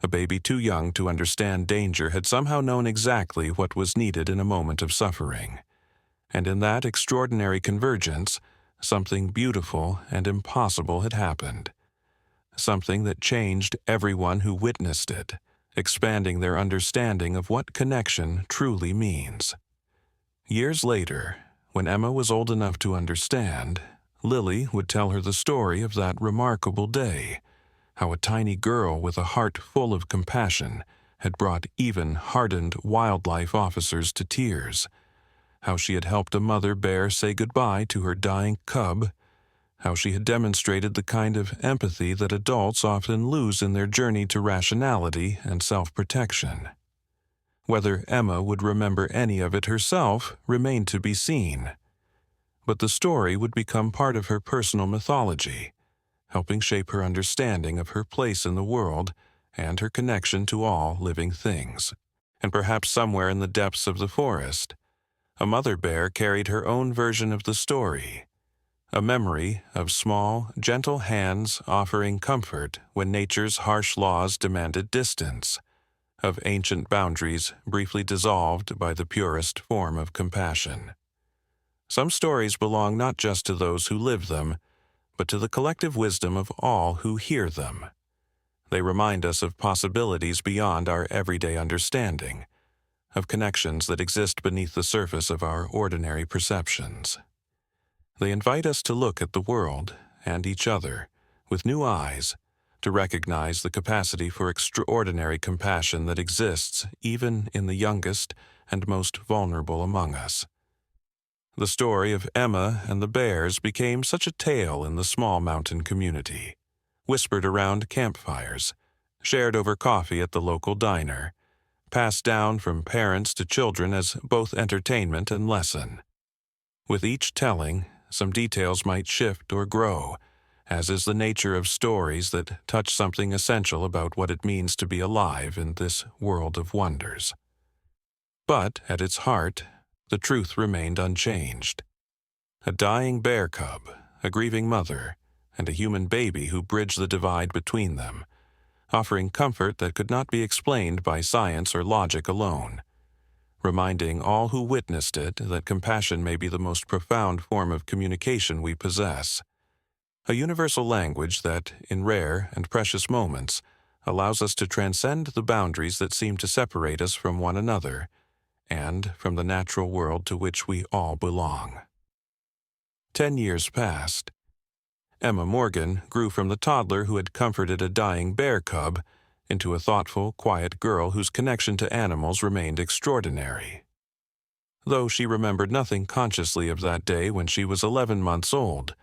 A baby too young to understand danger had somehow known exactly what was needed in a moment of suffering. And in that extraordinary convergence, something beautiful and impossible had happened. Something that changed everyone who witnessed it, expanding their understanding of what connection truly means. Years later, when Emma was old enough to understand, Lily would tell her the story of that remarkable day, how a tiny girl with a heart full of compassion had brought even hardened wildlife officers to tears, how she had helped a mother bear say goodbye to her dying cub, how she had demonstrated the kind of empathy that adults often lose in their journey to rationality and self-protection. Whether Emma would remember any of it herself remained to be seen, but the story would become part of her personal mythology, helping shape her understanding of her place in the world and her connection to all living things. And perhaps somewhere in the depths of the forest, a mother bear carried her own version of the story, a memory of small, gentle hands offering comfort when nature's harsh laws demanded distance, of ancient boundaries briefly dissolved by the purest form of compassion. Some stories belong not just to those who live them, but to the collective wisdom of all who hear them. They remind us of possibilities beyond our everyday understanding, of connections that exist beneath the surface of our ordinary perceptions. They invite us to look at the world and each other with new eyes, to recognize the capacity for extraordinary compassion that exists even in the youngest and most vulnerable among us. The story of Emma and the bears became such a tale in the small mountain community, whispered around campfires, shared over coffee at the local diner, passed down from parents to children as both entertainment and lesson. With each telling, some details might shift or grow, as is the nature of stories that touch something essential about what it means to be alive in this world of wonders. But at its heart, the truth remained unchanged. A dying bear cub, a grieving mother, and a human baby who bridged the divide between them, offering comfort that could not be explained by science or logic alone, reminding all who witnessed it that compassion may be the most profound form of communication we possess, a universal language that, in rare and precious moments, allows us to transcend the boundaries that seem to separate us from one another and from the natural world to which we all belong. 10 years passed. Emma Morgan grew from the toddler who had comforted a dying bear cub into a thoughtful, quiet girl whose connection to animals remained extraordinary. Though she remembered nothing consciously of that day when she was 11 months old,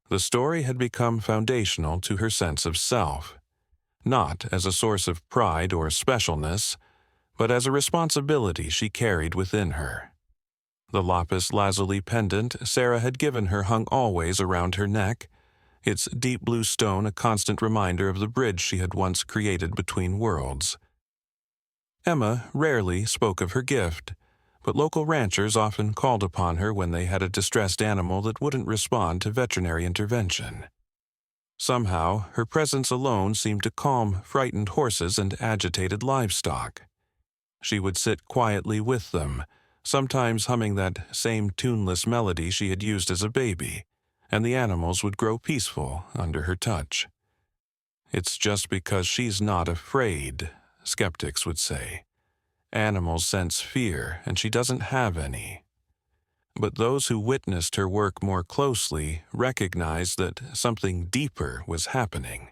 the story had become foundational to her sense of self, not as a source of pride or specialness, but as a responsibility she carried within her. The lapis lazuli pendant Sarah had given her hung always around her neck, its deep blue stone a constant reminder of the bridge she had once created between worlds. Emma rarely spoke of her gift, but local ranchers often called upon her when they had a distressed animal that wouldn't respond to veterinary intervention. Somehow, her presence alone seemed to calm frightened horses and agitated livestock. She would sit quietly with them, sometimes humming that same tuneless melody she had used as a baby, and the animals would grow peaceful under her touch. It's just because she's not afraid, skeptics would say. Animals sense fear, and she doesn't have any. But those who witnessed her work more closely recognized that something deeper was happening,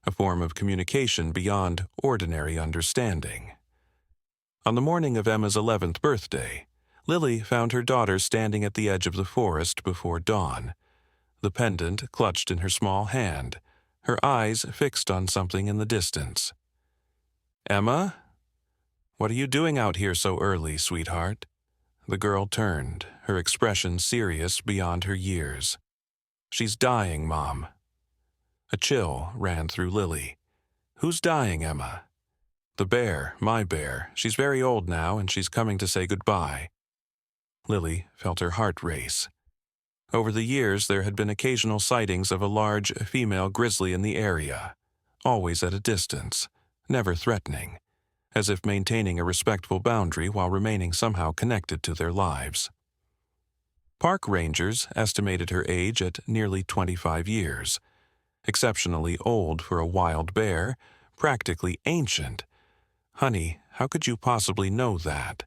a form of communication beyond ordinary understanding. On the morning of Emma's 11th birthday, Lily found her daughter standing at the edge of the forest before dawn, the pendant clutched in her small hand, her eyes fixed on something in the distance. "Emma? What are you doing out here so early, sweetheart?" The girl turned, her expression serious beyond her years. "She's dying, Mom." A chill ran through Lily. "Who's dying, Emma?" "The bear, my bear. She's very old now, and she's coming to say goodbye." Lily felt her heart race. Over the years, there had been occasional sightings of a large female grizzly in the area, always at a distance, never threatening, as if maintaining a respectful boundary while remaining somehow connected to their lives. Park rangers estimated her age at nearly 25 years, exceptionally old for a wild bear, practically ancient. "Honey, how could you possibly know that?"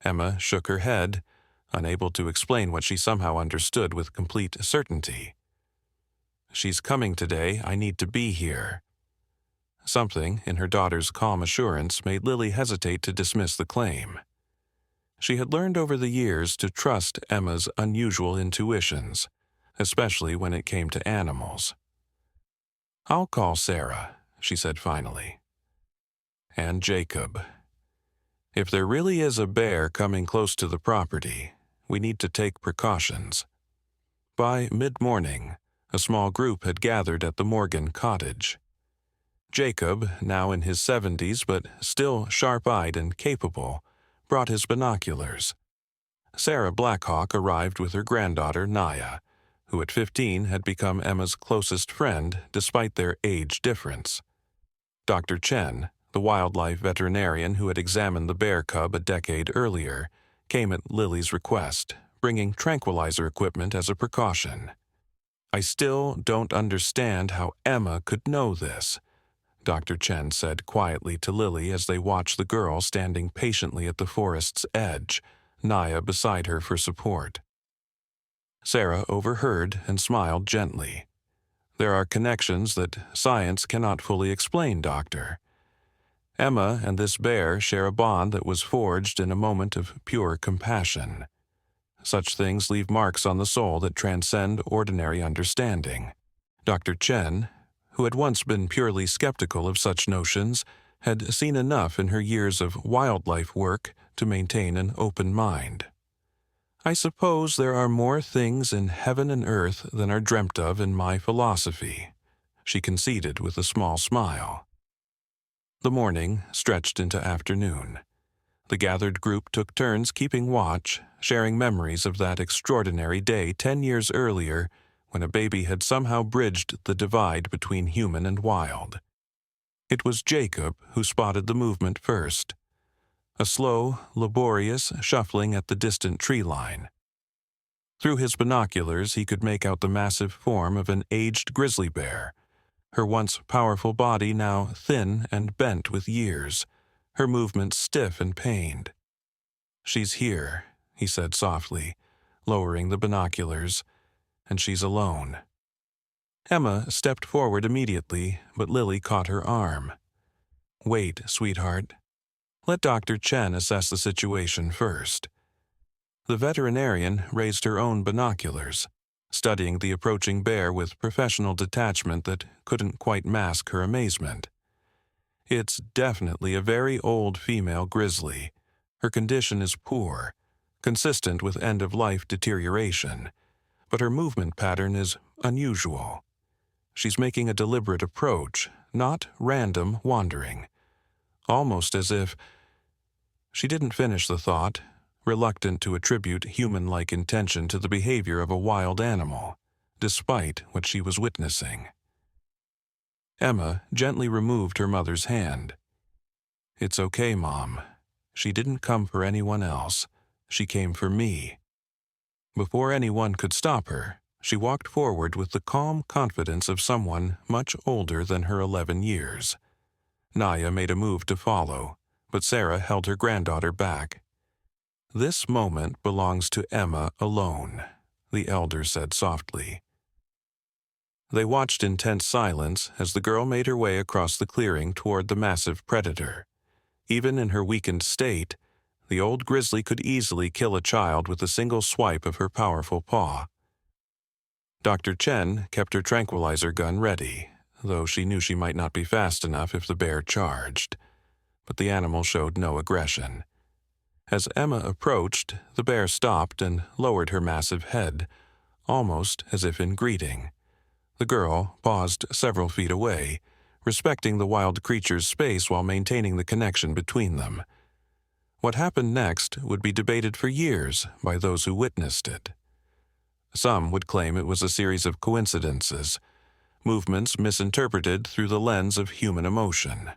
Emma shook her head, unable to explain what she somehow understood with complete certainty. "She's coming today. I need to be here." Something in her daughter's calm assurance made Lily hesitate to dismiss the claim. She had learned over the years to trust Emma's unusual intuitions, especially when it came to animals. "I'll call Sarah," she said finally. "And Jacob. If there really is a bear coming close to the property, we need to take precautions." By mid-morning, a small group had gathered at the Morgan cottage. Jacob, now in his 70s but still sharp-eyed and capable, brought his binoculars. Sarah Blackhawk arrived with her granddaughter, Naya, who at 15 had become Emma's closest friend despite their age difference. Dr. Chen, the wildlife veterinarian who had examined the bear cub a decade earlier, came at Lily's request, bringing tranquilizer equipment as a precaution. "I still don't understand how Emma could know this," Dr. Chen said quietly to Lily as they watched the girl standing patiently at the forest's edge, Naya beside her for support. Sarah overheard and smiled gently. "There are connections that science cannot fully explain, Doctor. Emma and this bear share a bond that was forged in a moment of pure compassion. Such things leave marks on the soul that transcend ordinary understanding." Dr. Chen, who had once been purely skeptical of such notions, had seen enough in her years of wildlife work to maintain an open mind. "I suppose there are more things in heaven and earth than are dreamt of in my philosophy," she conceded with a small smile. The morning stretched into afternoon. The gathered group took turns keeping watch, sharing memories of that extraordinary day 10 years earlier when a baby had somehow bridged the divide between human and wild. It was Jacob who spotted the movement first, a slow, laborious shuffling at the distant tree line. Through his binoculars he could make out the massive form of an aged grizzly bear, her once powerful body now thin and bent with years, her movements stiff and pained. "She's here," he said softly, lowering the binoculars, "and she's alone." Emma stepped forward immediately, but Lily caught her arm. "Wait, sweetheart. Let Dr. Chen assess the situation first." The veterinarian raised her own binoculars, studying the approaching bear with professional detachment that couldn't quite mask her amazement. It's definitely a very old female grizzly. Her condition is poor, consistent with end-of-life deterioration, but her movement pattern is unusual. She's making a deliberate approach, not random wandering. Almost as if... She didn't finish the thought, reluctant to attribute human-like intention to the behavior of a wild animal, despite what she was witnessing. Emma gently removed her mother's hand. "It's okay, Mom. She didn't come for anyone else. She came for me." Before anyone could stop her, she walked forward with the calm confidence of someone much older than her 11 years. Naya made a move to follow, but Sarah held her granddaughter back. "This moment belongs to Emma alone," the elder said softly. They watched in tense silence as the girl made her way across the clearing toward the massive predator. Even in her weakened state, the old grizzly could easily kill a child with a single swipe of her powerful paw. Dr. Chen kept her tranquilizer gun ready, though she knew she might not be fast enough if the bear charged. But the animal showed no aggression. As Emma approached, the bear stopped and lowered her massive head, almost as if in greeting. The girl paused several feet away, respecting the wild creature's space while maintaining the connection between them. What happened next would be debated for years by those who witnessed it. Some would claim it was a series of coincidences, movements misinterpreted through the lens of human emotion.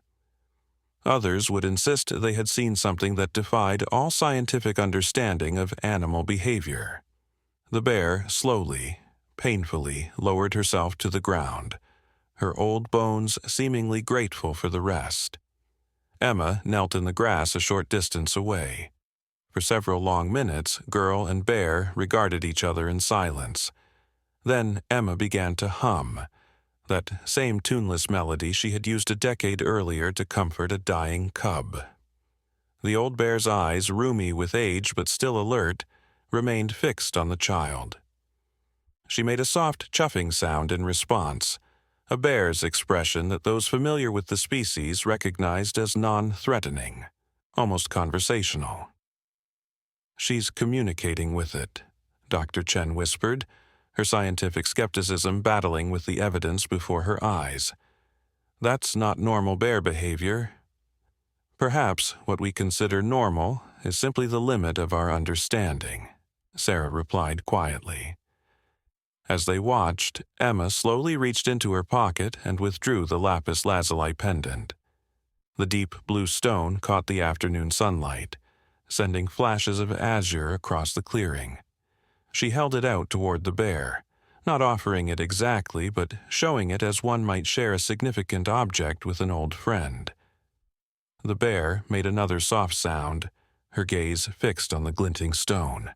Others would insist they had seen something that defied all scientific understanding of animal behavior. The bear slowly, painfully lowered herself to the ground, her old bones seemingly grateful for the rest. Emma knelt in the grass a short distance away. For several long minutes, girl and bear regarded each other in silence. Then Emma began to hum, that same tuneless melody she had used a decade earlier to comfort a dying cub. The old bear's eyes, rheumy with age but still alert, remained fixed on the child. She made a soft chuffing sound in response, a bear's expression that those familiar with the species recognized as non-threatening, almost conversational. "She's communicating with it," Dr. Chen whispered, her scientific skepticism battling with the evidence before her eyes. "That's not normal bear behavior. Perhaps what we consider normal is simply the limit of our understanding," Sarah replied quietly. As they watched, Emma slowly reached into her pocket and withdrew the lapis lazuli pendant. The deep blue stone caught the afternoon sunlight, sending flashes of azure across the clearing. She held it out toward the bear, not offering it exactly, but showing it as one might share a significant object with an old friend. The bear made another soft sound, her gaze fixed on the glinting stone.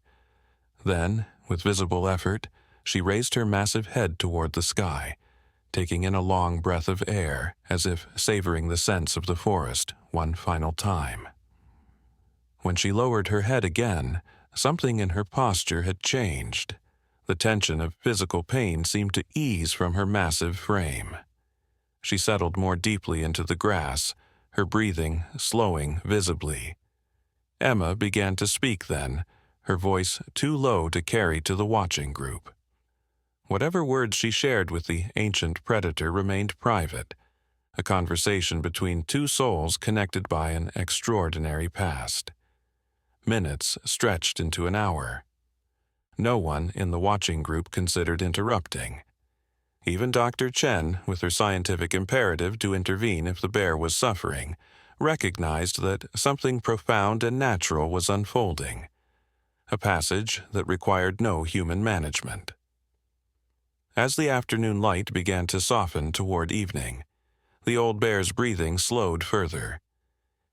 Then, with visible effort, she raised her massive head toward the sky, taking in a long breath of air as if savoring the scents of the forest one final time. When she lowered her head again, something in her posture had changed. The tension of physical pain seemed to ease from her massive frame. She settled more deeply into the grass, her breathing slowing visibly. Emma began to speak then, her voice too low to carry to the watching group. Whatever words she shared with the ancient predator remained private, a conversation between two souls connected by an extraordinary past. Minutes stretched into an hour. No one in the watching group considered interrupting. Even Dr. Chen, with her scientific imperative to intervene if the bear was suffering, recognized that something profound and natural was unfolding, a passage that required no human management. As the afternoon light began to soften toward evening, the old bear's breathing slowed further.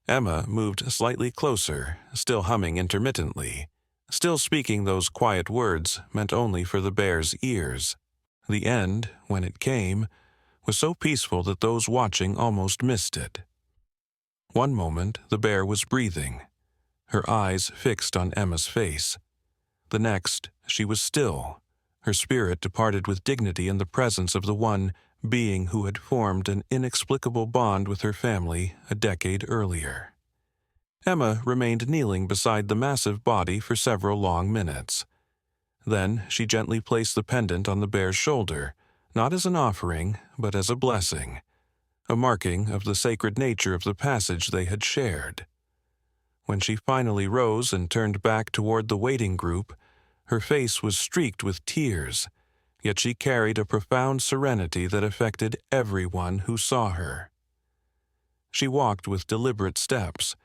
Emma moved slightly closer, still humming intermittently, still speaking those quiet words meant only for the bear's ears. The end, when it came, was so peaceful that those watching almost missed it. One moment the bear was breathing, her eyes fixed on Emma's face. The next, she was still. Her spirit departed with dignity in the presence of the one being who had formed an inexplicable bond with her family a decade earlier. Emma remained kneeling beside the massive body for several long minutes. Then she gently placed the pendant on the bear's shoulder, not as an offering, but as a blessing, a marking of the sacred nature of the passage they had shared. When she finally rose and turned back toward the waiting group, her face was streaked with tears, yet she carried a profound serenity that affected everyone who saw her. She walked with deliberate steps,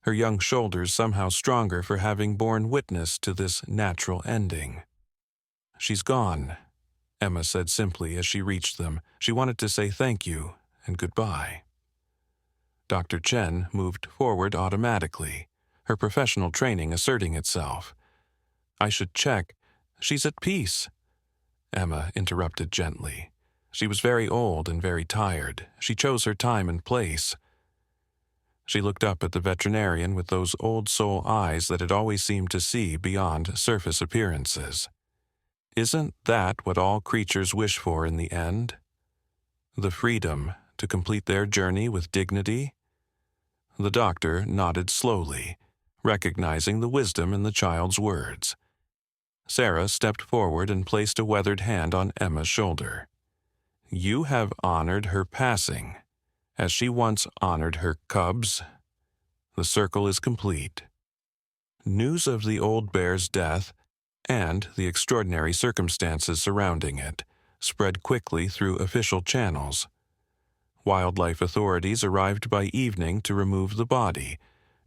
her young shoulders somehow stronger for having borne witness to this natural ending. "She's gone," Emma said simply as she reached them. She wanted to say thank you and goodbye. Dr. Chen moved forward automatically, her professional training asserting itself. "I should check. She's at peace," Emma interrupted gently. She was very old and very tired. She chose her time and place. She looked up at the veterinarian with those old soul eyes that had always seemed to see beyond surface appearances. Isn't that what all creatures wish for in the end? The freedom to complete their journey with dignity? The doctor nodded slowly, recognizing the wisdom in the child's words. Sarah stepped forward and placed a weathered hand on Emma's shoulder. "You have honored her passing, as she once honored her cubs. The circle is complete." News of the old bear's death and the extraordinary circumstances surrounding it spread quickly through official channels. Wildlife authorities arrived by evening to remove the body,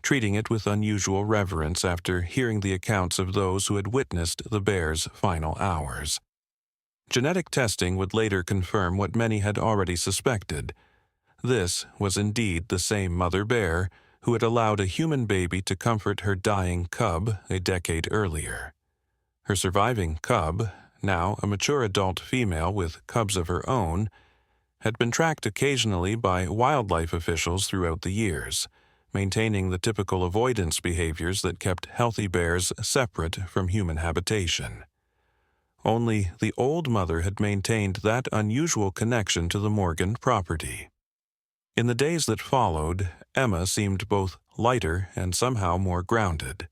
treating it with unusual reverence after hearing the accounts of those who had witnessed the bear's final hours. Genetic testing would later confirm what many had already suspected. This was indeed the same mother bear who had allowed a human baby to comfort her dying cub a decade earlier. Her surviving cub, now a mature adult female with cubs of her own, had been tracked occasionally by wildlife officials throughout the years, maintaining the typical avoidance behaviors that kept healthy bears separate from human habitation. Only the old mother had maintained that unusual connection to the Morgan property. In the days that followed, Emma seemed both lighter and somehow more grounded.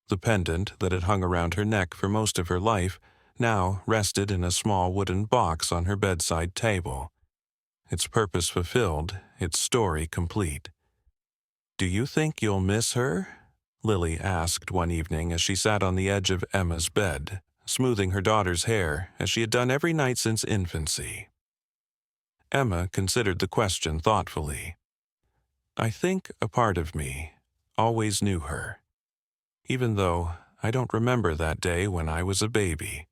The pendant that had hung around her neck for most of her life now rested in a small wooden box on her bedside table. Its purpose fulfilled, its story complete. "Do you think you'll miss her?" Lily asked one evening as she sat on the edge of Emma's bed, smoothing her daughter's hair as she had done every night since infancy. Emma considered the question thoughtfully. "I think a part of me always knew her, even though I don't remember that day when I was a baby.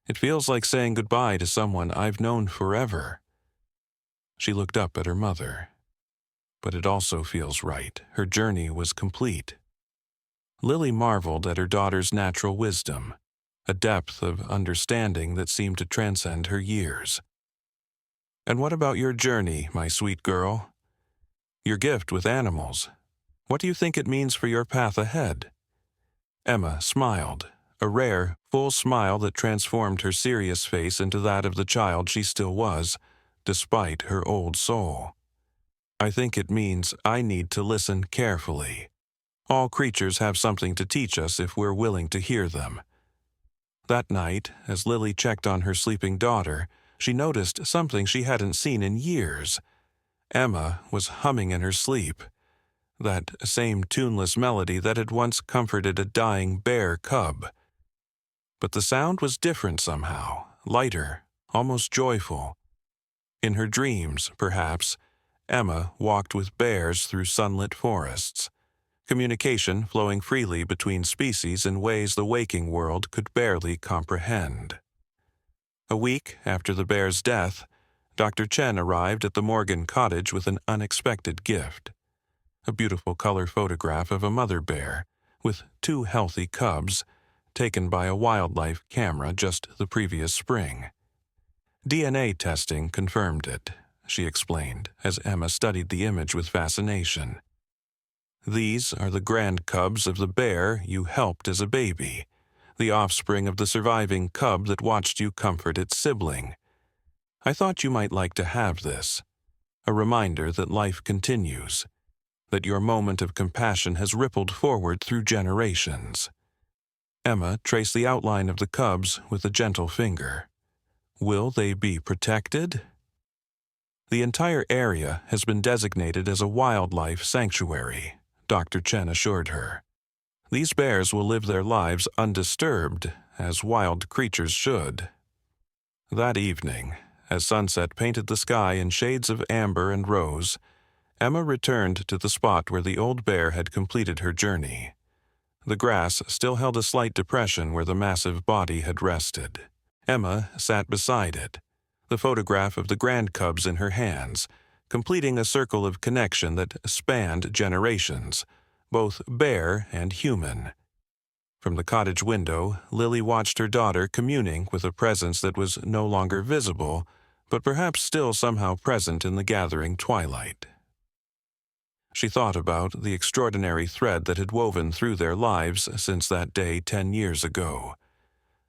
It feels like saying goodbye to someone I've known forever." She looked up at her mother. "But it also feels right. Her journey was complete." Lily marveled at her daughter's natural wisdom, a depth of understanding that seemed to transcend her years. "And what about your journey, my sweet girl? Your gift with animals. What do you think it means for your path ahead?" Emma smiled, a rare, full smile that transformed her serious face into that of the child she still was, despite her old soul. "I think it means I need to listen carefully. All creatures have something to teach us if we're willing to hear them." That night, as Lily checked on her sleeping daughter, she noticed something she hadn't seen in years. Emma was humming in her sleep, that same tuneless melody that had once comforted a dying bear cub. But the sound was different somehow, lighter, almost joyful. In her dreams, perhaps, Emma walked with bears through sunlit forests, communication flowing freely between species in ways the waking world could barely comprehend. A week after the bear's death, Dr. Chen arrived at the Morgan cottage with an unexpected gift. A beautiful color photograph of a mother bear, with 2 healthy cubs, taken by a wildlife camera just the previous spring. "DNA testing confirmed it," she explained, as Emma studied the image with fascination. "These are the grand cubs of the bear you helped as a baby, the offspring of the surviving cub that watched you comfort its sibling. I thought you might like to have this, a reminder that life continues, that your moment of compassion has rippled forward through generations." Emma traced the outline of the cubs with a gentle finger. "Will they be protected?" "The entire area has been designated as a wildlife sanctuary," Dr. Chen assured her. "These bears will live their lives undisturbed, as wild creatures should." That evening, as sunset painted the sky in shades of amber and rose, Emma returned to the spot where the old bear had completed her journey. The grass still held a slight depression where the massive body had rested. Emma sat beside it, the photograph of the grand cubs in her hands, completing a circle of connection that spanned generations, both bear and human. From the cottage window, Lily watched her daughter communing with a presence that was no longer visible, but perhaps still somehow present in the gathering twilight. She thought about the extraordinary thread that had woven through their lives since that day 10 years ago.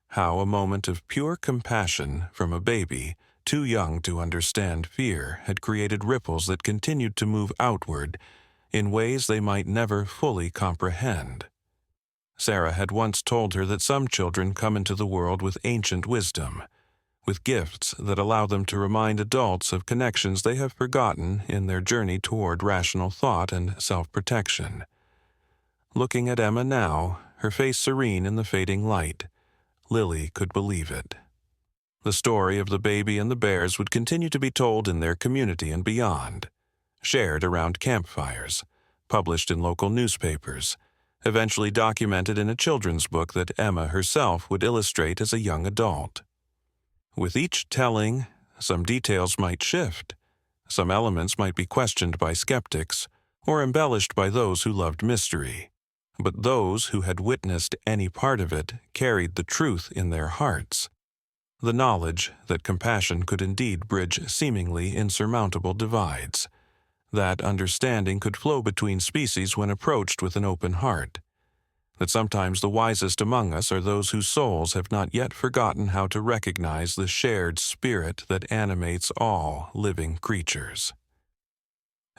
How a moment of pure compassion from a baby, too young to understand fear, had created ripples that continued to move outward in ways they might never fully comprehend. Sarah had once told her that some children come into the world with ancient wisdom, with gifts that allow them to remind adults of connections they have forgotten in their journey toward rational thought and self-protection. Looking at Emma now, her face serene in the fading light, Lily could believe it. The story of the baby and the bears would continue to be told in their community and beyond, shared around campfires, published in local newspapers, eventually documented in a children's book that Emma herself would illustrate as a young adult. With each telling, some details might shift, some elements might be questioned by skeptics or embellished by those who loved mystery, but those who had witnessed any part of it carried the truth in their hearts, the knowledge that compassion could indeed bridge seemingly insurmountable divides, that understanding could flow between species when approached with an open heart, that sometimes the wisest among us are those whose souls have not yet forgotten how to recognize the shared spirit that animates all living creatures.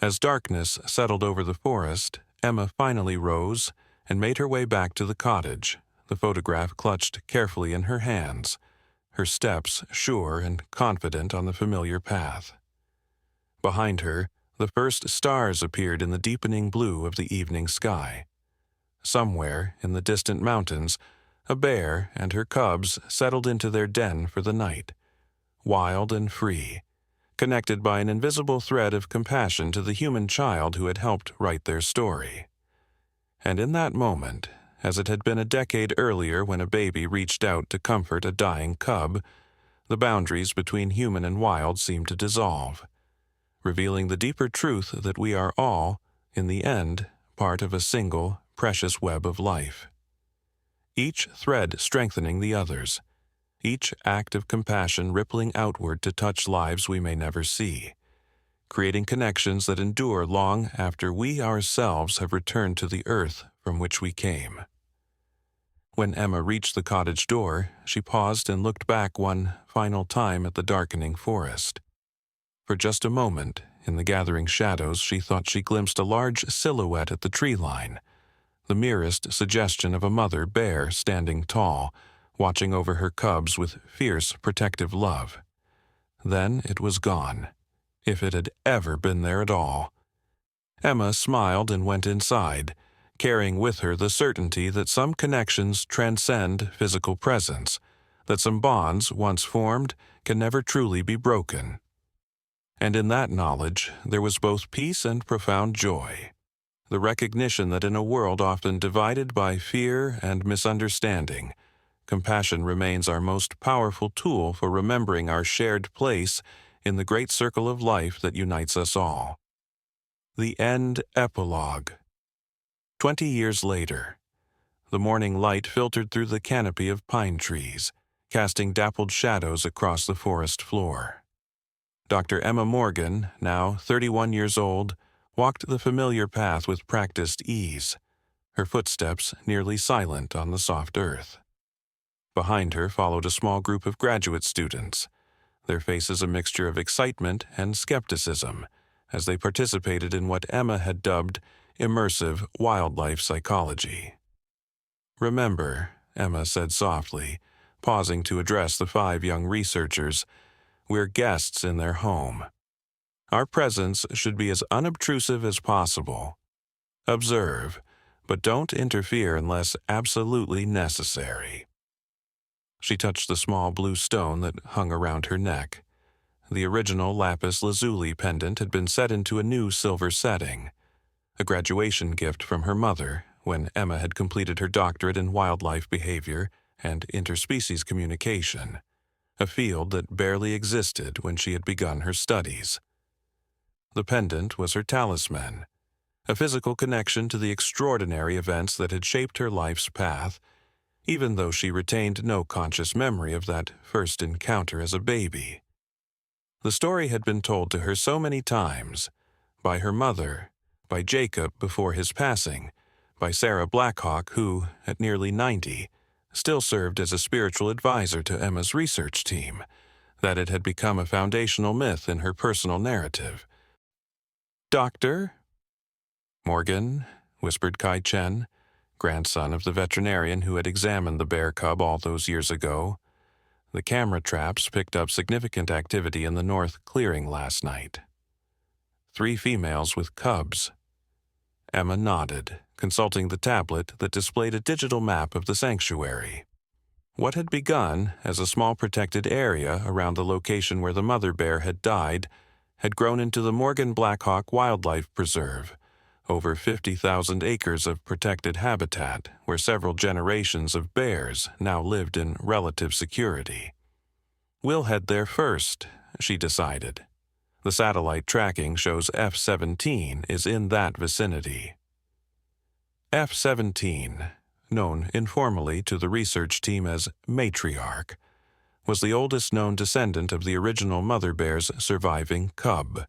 As darkness settled over the forest, Emma finally rose and made her way back to the cottage, the photograph clutched carefully in her hands, her steps sure and confident on the familiar path. Behind her, the first stars appeared in the deepening blue of the evening sky. Somewhere in the distant mountains, a bear and her cubs settled into their den for the night, wild and free, connected by an invisible thread of compassion to the human child who had helped write their story. And in that moment, as it had been a decade earlier when a baby reached out to comfort a dying cub, the boundaries between human and wild seemed to dissolve, revealing the deeper truth that we are all, in the end, part of a single, precious web of life. Each thread strengthening the others, each act of compassion rippling outward to touch lives we may never see, creating connections that endure long after we ourselves have returned to the earth from which we came. When Emma reached the cottage door, she paused and looked back one final time at the darkening forest. For just a moment, in the gathering shadows, she thought she glimpsed a large silhouette at the tree line, the merest suggestion of a mother bear standing tall, watching over her cubs with fierce protective love. Then it was gone, if it had ever been there at all. Emma smiled and went inside, carrying with her the certainty that some connections transcend physical presence, that some bonds, once formed, can never truly be broken. And in that knowledge there was both peace and profound joy, the recognition that in a world often divided by fear and misunderstanding, compassion remains our most powerful tool for remembering our shared place in the great circle of life that unites us all. The End Epilogue. 20 years later, the morning light filtered through the canopy of pine trees, casting dappled shadows across the forest floor. Dr. Emma Morgan, now 31 years old, walked the familiar path with practiced ease, her footsteps nearly silent on the soft earth. Behind her followed a small group of graduate students, their faces a mixture of excitement and skepticism, as they participated in what Emma had dubbed immersive wildlife psychology. "Remember," Emma said softly, pausing to address the 5 young researchers, "we're guests in their home. Our presence should be as unobtrusive as possible. Observe, but don't interfere unless absolutely necessary." She touched the small blue stone that hung around her neck. The original lapis lazuli pendant had been set into a new silver setting, a graduation gift from her mother when Emma had completed her doctorate in wildlife behavior and interspecies communication, a field that barely existed when she had begun her studies. The pendant was her talisman, a physical connection to the extraordinary events that had shaped her life's path, even though she retained no conscious memory of that first encounter as a baby. The story had been told to her so many times, by her mother, by Jacob before his passing, by Sarah Blackhawk, who, at nearly 90, still served as a spiritual advisor to Emma's research team, that it had become a foundational myth in her personal narrative. "Doctor?" "Morgan," whispered Kai Chen, grandson of the veterinarian who had examined the bear cub all those years ago. The camera traps picked up significant activity in the north clearing last night. 3 females with cubs. Emma nodded, consulting the tablet that displayed a digital map of the sanctuary. What had begun as a small protected area around the location where the mother bear had died had grown into the Morgan Blackhawk Wildlife Preserve, over 50,000 acres of protected habitat where several generations of bears now lived in relative security. "We'll head there first," she decided. The satellite tracking shows F-17 is in that vicinity. F-17, known informally to the research team as Matriarch, was the oldest known descendant of the original mother bear's surviving cub,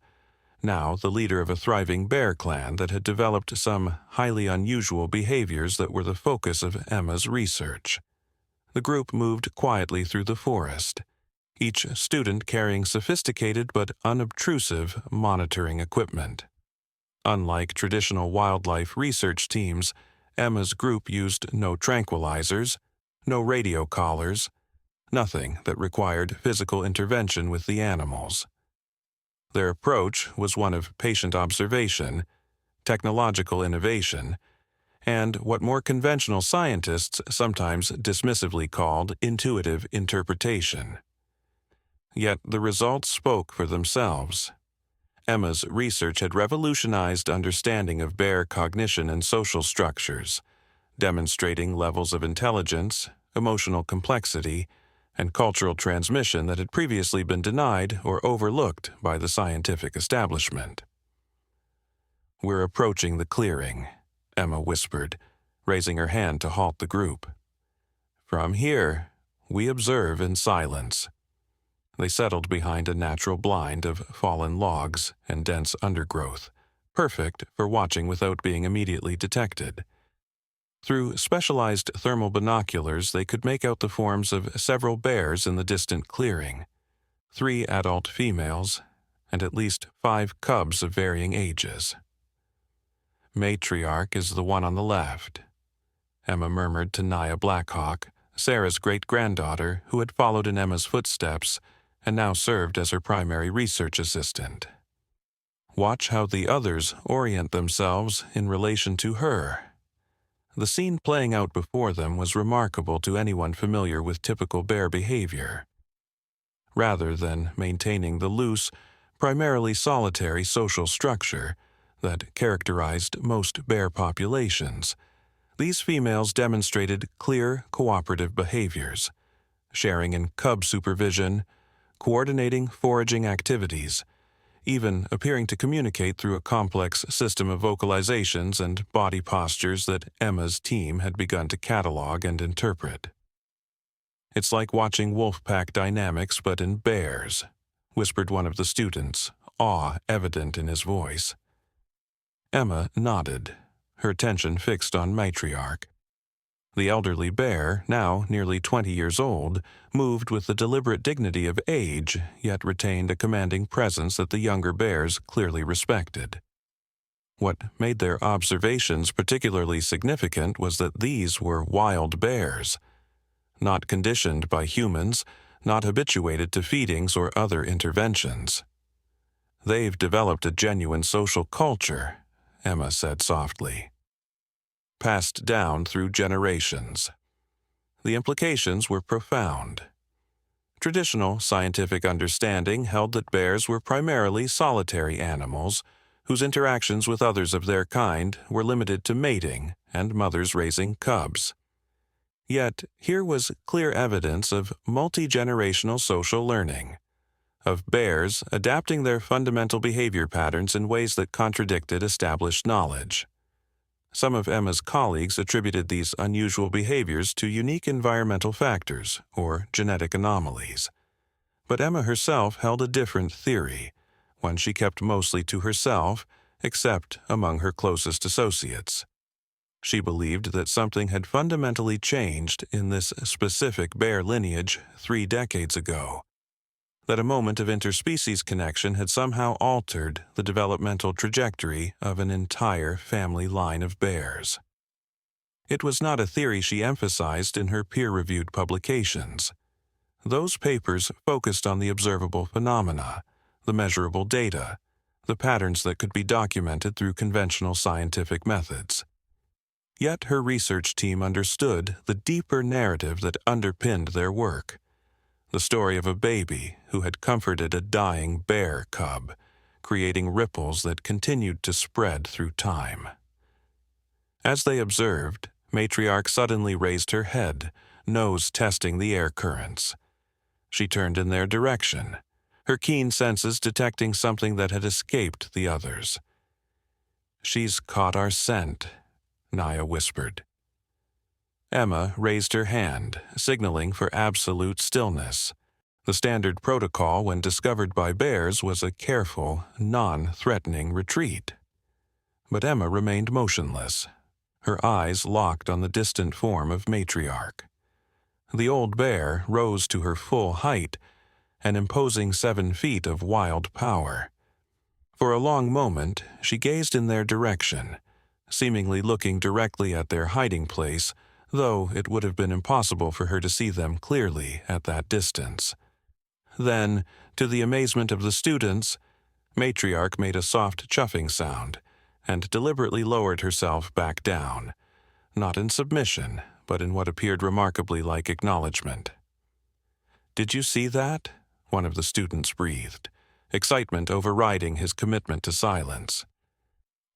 now the leader of a thriving bear clan that had developed some highly unusual behaviors that were the focus of Emma's research. The group moved quietly through the forest, each student carrying sophisticated but unobtrusive monitoring equipment. Unlike traditional wildlife research teams, Emma's group used no tranquilizers, no radio collars, nothing that required physical intervention with the animals. Their approach was one of patient observation, technological innovation, and what more conventional scientists sometimes dismissively called intuitive interpretation. Yet the results spoke for themselves. Emma's research had revolutionized understanding of bear cognition and social structures, demonstrating levels of intelligence, emotional complexity, and cultural transmission that had previously been denied or overlooked by the scientific establishment. "We're approaching the clearing," Emma whispered, raising her hand to halt the group. "From here, we observe in silence." They settled behind a natural blind of fallen logs and dense undergrowth, perfect for watching without being immediately detected. Through specialized thermal binoculars, they could make out the forms of several bears in the distant clearing, 3 adult females, and at least 5 cubs of varying ages. "Matriarch is the one on the left," Emma murmured to Naya Blackhawk, Sarah's great-granddaughter who had followed in Emma's footsteps and now served as her primary research assistant. "Watch how the others orient themselves in relation to her." The scene playing out before them was remarkable to anyone familiar with typical bear behavior. Rather than maintaining the loose, primarily solitary social structure that characterized most bear populations, these females demonstrated clear cooperative behaviors, sharing in cub supervision, coordinating foraging activities, even appearing to communicate through a complex system of vocalizations and body postures that Emma's team had begun to catalog and interpret. "It's like watching wolf pack dynamics but in bears," whispered one of the students, awe evident in his voice. Emma nodded, her attention fixed on Matriarch. The elderly bear, now nearly 20 years old, moved with the deliberate dignity of age, yet retained a commanding presence that the younger bears clearly respected. What made their observations particularly significant was that these were wild bears, not conditioned by humans, not habituated to feedings or other interventions. "They've developed a genuine social culture," Emma said softly. "Passed down through generations." The implications were profound. Traditional scientific understanding held that bears were primarily solitary animals whose interactions with others of their kind were limited to mating and mothers raising cubs. Yet here was clear evidence of multi-generational social learning, of bears adapting their fundamental behavior patterns in ways that contradicted established knowledge. Some of Emma's colleagues attributed these unusual behaviors to unique environmental factors or genetic anomalies. But Emma herself held a different theory, one she kept mostly to herself, except among her closest associates. She believed that something had fundamentally changed in this specific bear lineage 3 decades ago, that a moment of interspecies connection had somehow altered the developmental trajectory of an entire family line of bears. It was not a theory she emphasized in her peer-reviewed publications. Those papers focused on the observable phenomena, the measurable data, the patterns that could be documented through conventional scientific methods. Yet her research team understood the deeper narrative that underpinned their work, the story of a baby who had comforted a dying bear cub, creating ripples that continued to spread through time. As they observed, Matriarch suddenly raised her head, nose testing the air currents. She turned in their direction, her keen senses detecting something that had escaped the others. "She's caught our scent," Naya whispered. Emma raised her hand, signaling for absolute stillness. The standard protocol when discovered by bears was a careful, non-threatening retreat. But Emma remained motionless, her eyes locked on the distant form of Matriarch. The old bear rose to her full height, an imposing 7 feet of wild power. For a long moment, she gazed in their direction, seemingly looking directly at their hiding place, though it would have been impossible for her to see them clearly at that distance. Then, to the amazement of the students, Matriarch made a soft chuffing sound and deliberately lowered herself back down, not in submission, but in what appeared remarkably like acknowledgement. "Did you see that?" one of the students breathed, excitement overriding his commitment to silence.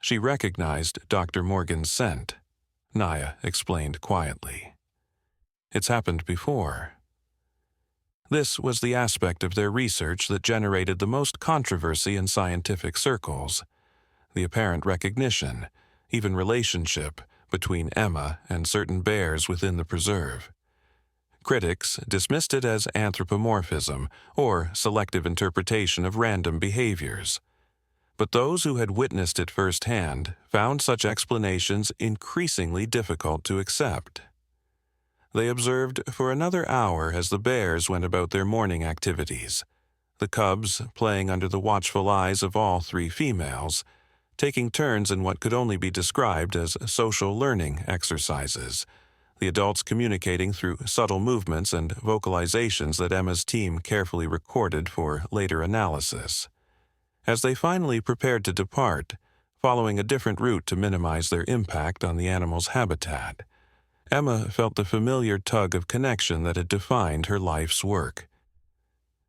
"She recognized Dr. Morgan's scent," Naya explained quietly. "It's happened before." This was the aspect of their research that generated the most controversy in scientific circles, the apparent recognition, even relationship, between Emma and certain bears within the preserve. Critics dismissed it as anthropomorphism or selective interpretation of random behaviors. But those who had witnessed it firsthand found such explanations increasingly difficult to accept. They observed for another hour as the bears went about their morning activities, the cubs playing under the watchful eyes of all 3 females, taking turns in what could only be described as social learning exercises, the adults communicating through subtle movements and vocalizations that Emma's team carefully recorded for later analysis. As they finally prepared to depart, following a different route to minimize their impact on the animal's habitat, Emma felt the familiar tug of connection that had defined her life's work.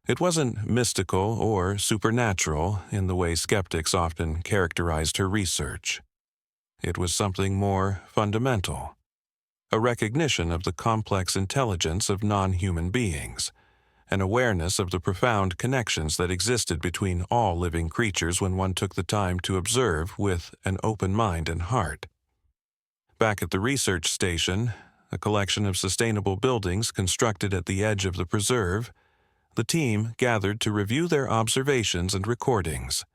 It wasn't mystical or supernatural in the way skeptics often characterized her research. It was something more fundamental, a recognition of the complex intelligence of non-human beings, an awareness of the profound connections that existed between all living creatures when one took the time to observe with an open mind and heart. Back at the research station, a collection of sustainable buildings constructed at the edge of the preserve, the team gathered to review their observations and recordings.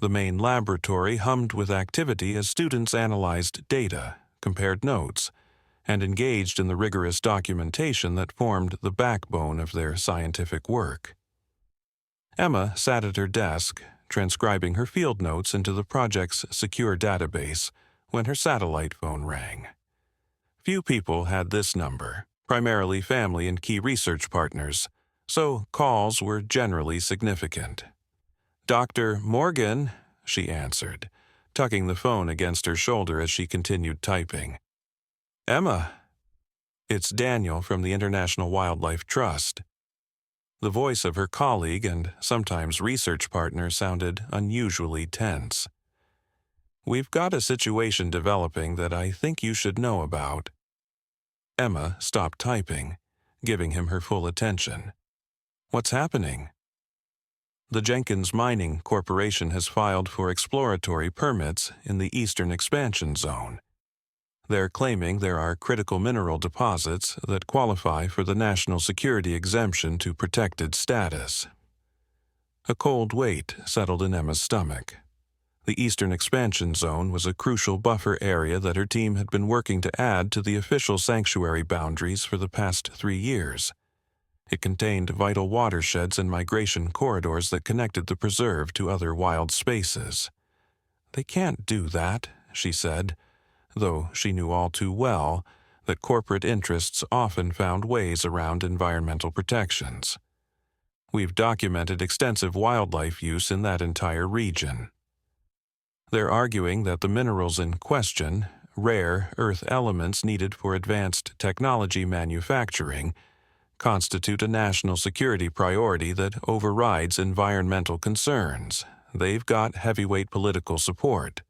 The main laboratory hummed with activity as students analyzed data, compared notes, and engaged in the rigorous documentation that formed the backbone of their scientific work. Emma sat at her desk, transcribing her field notes into the project's secure database, when her satellite phone rang. Few people had this number, primarily family and key research partners, so calls were generally significant. "Dr. Morgan," she answered, tucking the phone against her shoulder as she continued typing. "Emma." "It's Daniel from the International Wildlife Trust." The voice of her colleague and sometimes research partner sounded unusually tense. "We've got a situation developing that I think you should know about." Emma stopped typing, giving him her full attention. "What's happening?" "The Jenkins Mining Corporation has filed for exploratory permits in the Eastern Expansion Zone. They're claiming there are critical mineral deposits that qualify for the national security exemption to protected status." A cold weight settled in Emma's stomach. The Eastern Expansion Zone was a crucial buffer area that her team had been working to add to the official sanctuary boundaries for the past 3 years. It contained vital watersheds and migration corridors that connected the preserve to other wild spaces. "They can't do that," she said, though she knew all too well that corporate interests often found ways around environmental protections. "We've documented extensive wildlife use in that entire region." They're arguing that the minerals in question, rare earth elements needed for advanced technology manufacturing, constitute a national security priority that overrides environmental concerns. They've got heavyweight political support.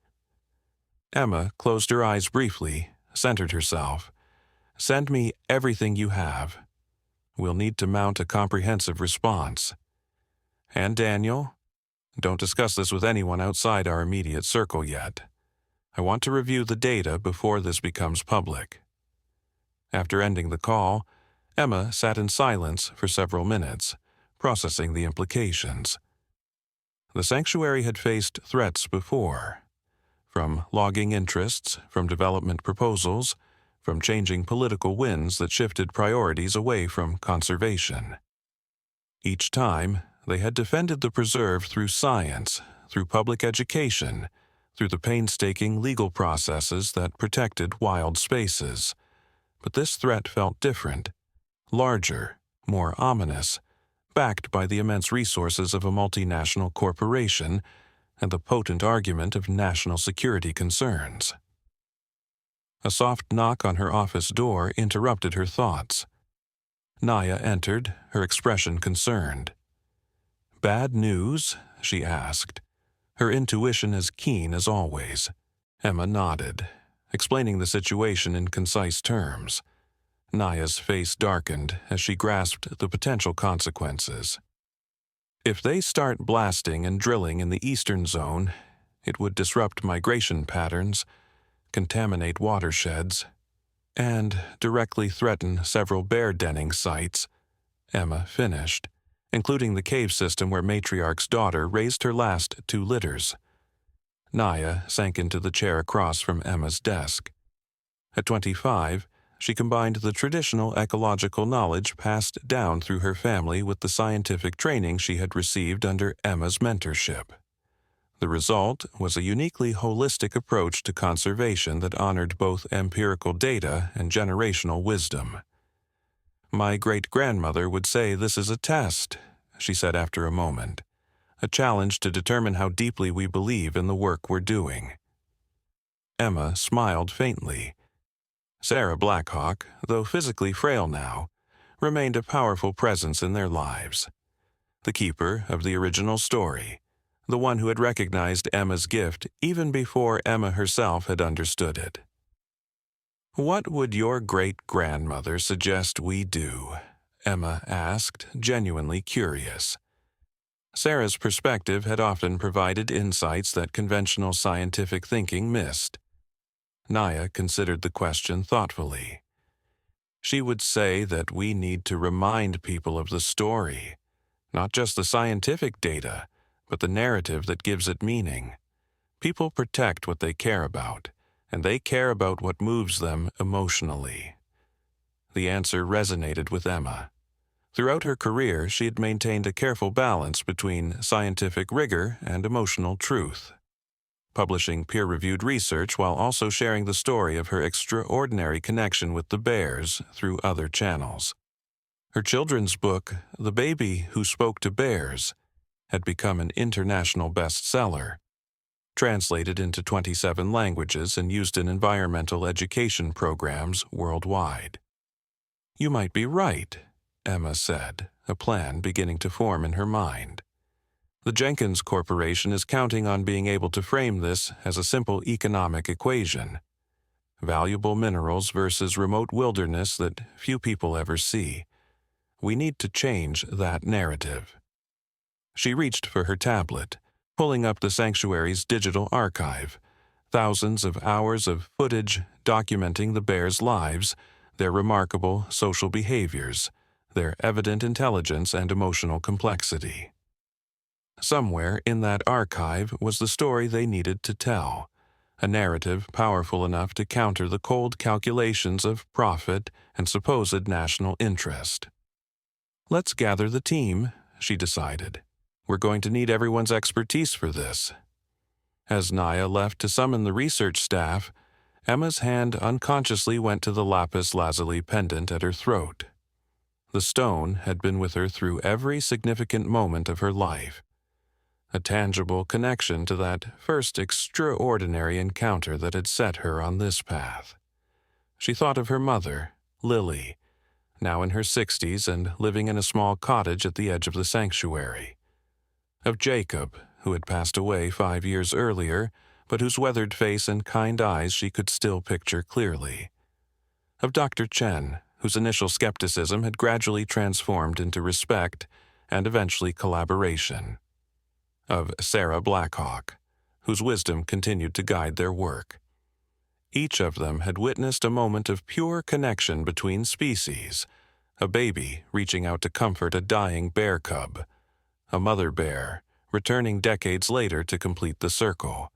Emma closed her eyes briefly, centered herself. "Send me everything you have. We'll need to mount a comprehensive response. And Daniel, don't discuss this with anyone outside our immediate circle yet. I want to review the data before this becomes public." After ending the call, Emma sat in silence for several minutes, processing the implications. The sanctuary had faced threats before, from logging interests, from development proposals, from changing political winds that shifted priorities away from conservation. Each time, they had defended the preserve through science, through public education, through the painstaking legal processes that protected wild spaces. But this threat felt different, larger, more ominous, backed by the immense resources of a multinational corporation and the potent argument of national security concerns. A soft knock on her office door interrupted her thoughts. Naya entered, her expression concerned. "Bad news?" she asked, her intuition as keen as always. Emma nodded, explaining the situation in concise terms. Naya's face darkened as she grasped the potential consequences. "If they start blasting and drilling in the eastern zone, it would disrupt migration patterns, contaminate watersheds, and directly threaten several bear denning sites," Emma finished, including the cave system where Matriarch's daughter raised her last 2 litters. Naya sank into the chair across from Emma's desk. At 25, she combined the traditional ecological knowledge passed down through her family with the scientific training she had received under Emma's mentorship. The result was a uniquely holistic approach to conservation that honored both empirical data and generational wisdom. "My great-grandmother would say this is a test," she said after a moment, "a challenge to determine how deeply we believe in the work we're doing." Emma smiled faintly. Sarah Blackhawk, though physically frail now, remained a powerful presence in their lives. The keeper of the original story, the one who had recognized Emma's gift even before Emma herself had understood it. "What would your great-grandmother suggest we do?" Emma asked, genuinely curious. Sarah's perspective had often provided insights that conventional scientific thinking missed. Naya considered the question thoughtfully. "She would say that we need to remind people of the story, not just the scientific data, but the narrative that gives it meaning. People protect what they care about, and they care about what moves them emotionally. The answer resonated with Emma. Throughout her career, she had maintained a careful balance between scientific rigor and emotional truth, publishing peer-reviewed research while also sharing the story of her extraordinary connection with the bears through other channels. Her children's book, The Baby Who Spoke to Bears, had become an international bestseller, translated into 27 languages and used in environmental education programs worldwide. "You might be right," Emma said, a plan beginning to form in her mind. The Jenkins Corporation is counting on being able to frame this as a simple economic equation: valuable minerals versus remote wilderness that few people ever see. We need to change that narrative. She reached for her tablet, pulling up the sanctuary's digital archive, thousands of hours of footage documenting the bears' lives, their remarkable social behaviors, their evident intelligence and emotional complexity. Somewhere in that archive was the story they needed to tell, a narrative powerful enough to counter the cold calculations of profit and supposed national interest. "Let's gather the team," she decided. "We're going to need everyone's expertise for this." As Naya left to summon the research staff, Emma's hand unconsciously went to the lapis lazuli pendant at her throat. The stone had been with her through every significant moment of her life, a tangible connection to that first extraordinary encounter that had set her on this path. She thought of her mother, Lily, now in her 60s and living in a small cottage at the edge of the sanctuary. Of Jacob, who had passed away 5 years earlier, but whose weathered face and kind eyes she could still picture clearly. Of Dr. Chen, whose initial skepticism had gradually transformed into respect and eventually collaboration. Of Sarah Blackhawk, whose wisdom continued to guide their work. Each of them had witnessed a moment of pure connection between species, a baby reaching out to comfort a dying bear cub, a mother bear returning decades later to complete the circle.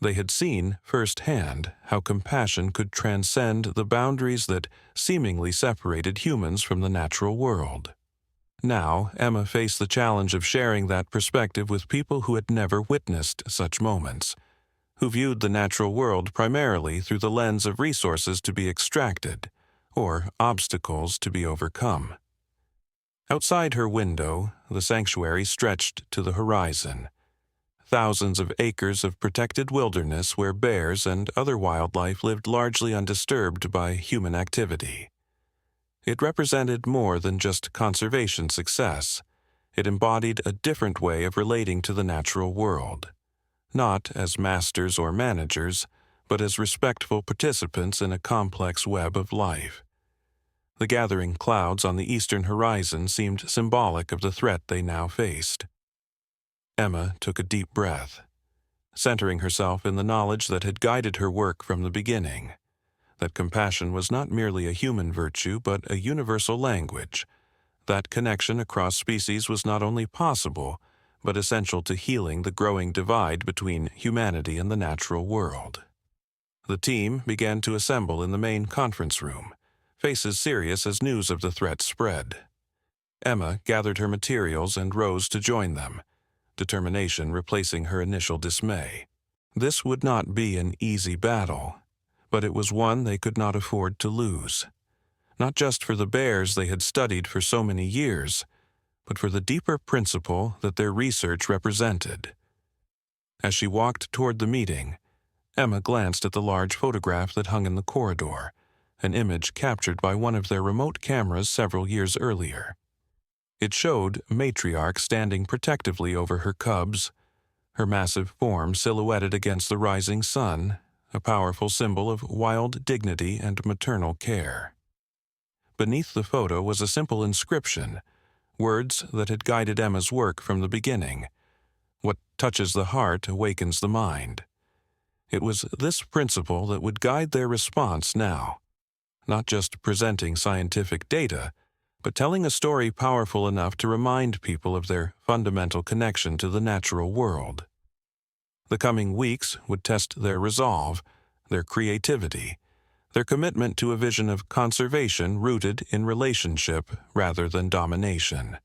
They had seen firsthand how compassion could transcend the boundaries that seemingly separated humans from the natural world. Now, Emma faced the challenge of sharing that perspective with people who had never witnessed such moments, who viewed the natural world primarily through the lens of resources to be extracted or obstacles to be overcome. Outside her window, the sanctuary stretched to the horizon. Thousands of acres of protected wilderness where bears and other wildlife lived largely undisturbed by human activity. It represented more than just conservation success. It embodied a different way of relating to the natural world, not as masters or managers, but as respectful participants in a complex web of life. The gathering clouds on the eastern horizon seemed symbolic of the threat they now faced. Emma took a deep breath, centering herself in the knowledge that had guided her work from the beginning, that compassion was not merely a human virtue but a universal language, that connection across species was not only possible but essential to healing the growing divide between humanity and the natural world. The team began to assemble in the main conference room, faces serious as news of the threat spread. Emma gathered her materials and rose to join them, determination replacing her initial dismay. This would not be an easy battle, but it was one they could not afford to lose. Not just for the bears they had studied for so many years, but for the deeper principle that their research represented. As she walked toward the meeting, Emma glanced at the large photograph that hung in the corridor, an image captured by one of their remote cameras several years earlier. It showed Matriarch standing protectively over her cubs, her massive form silhouetted against the rising sun, a powerful symbol of wild dignity and maternal care. Beneath the photo was a simple inscription, words that had guided Emma's work from the beginning. What touches the heart awakens the mind. It was this principle that would guide their response now, not just presenting scientific data, but telling a story powerful enough to remind people of their fundamental connection to the natural world. The coming weeks would test their resolve, their creativity, their commitment to a vision of conservation rooted in relationship rather than domination.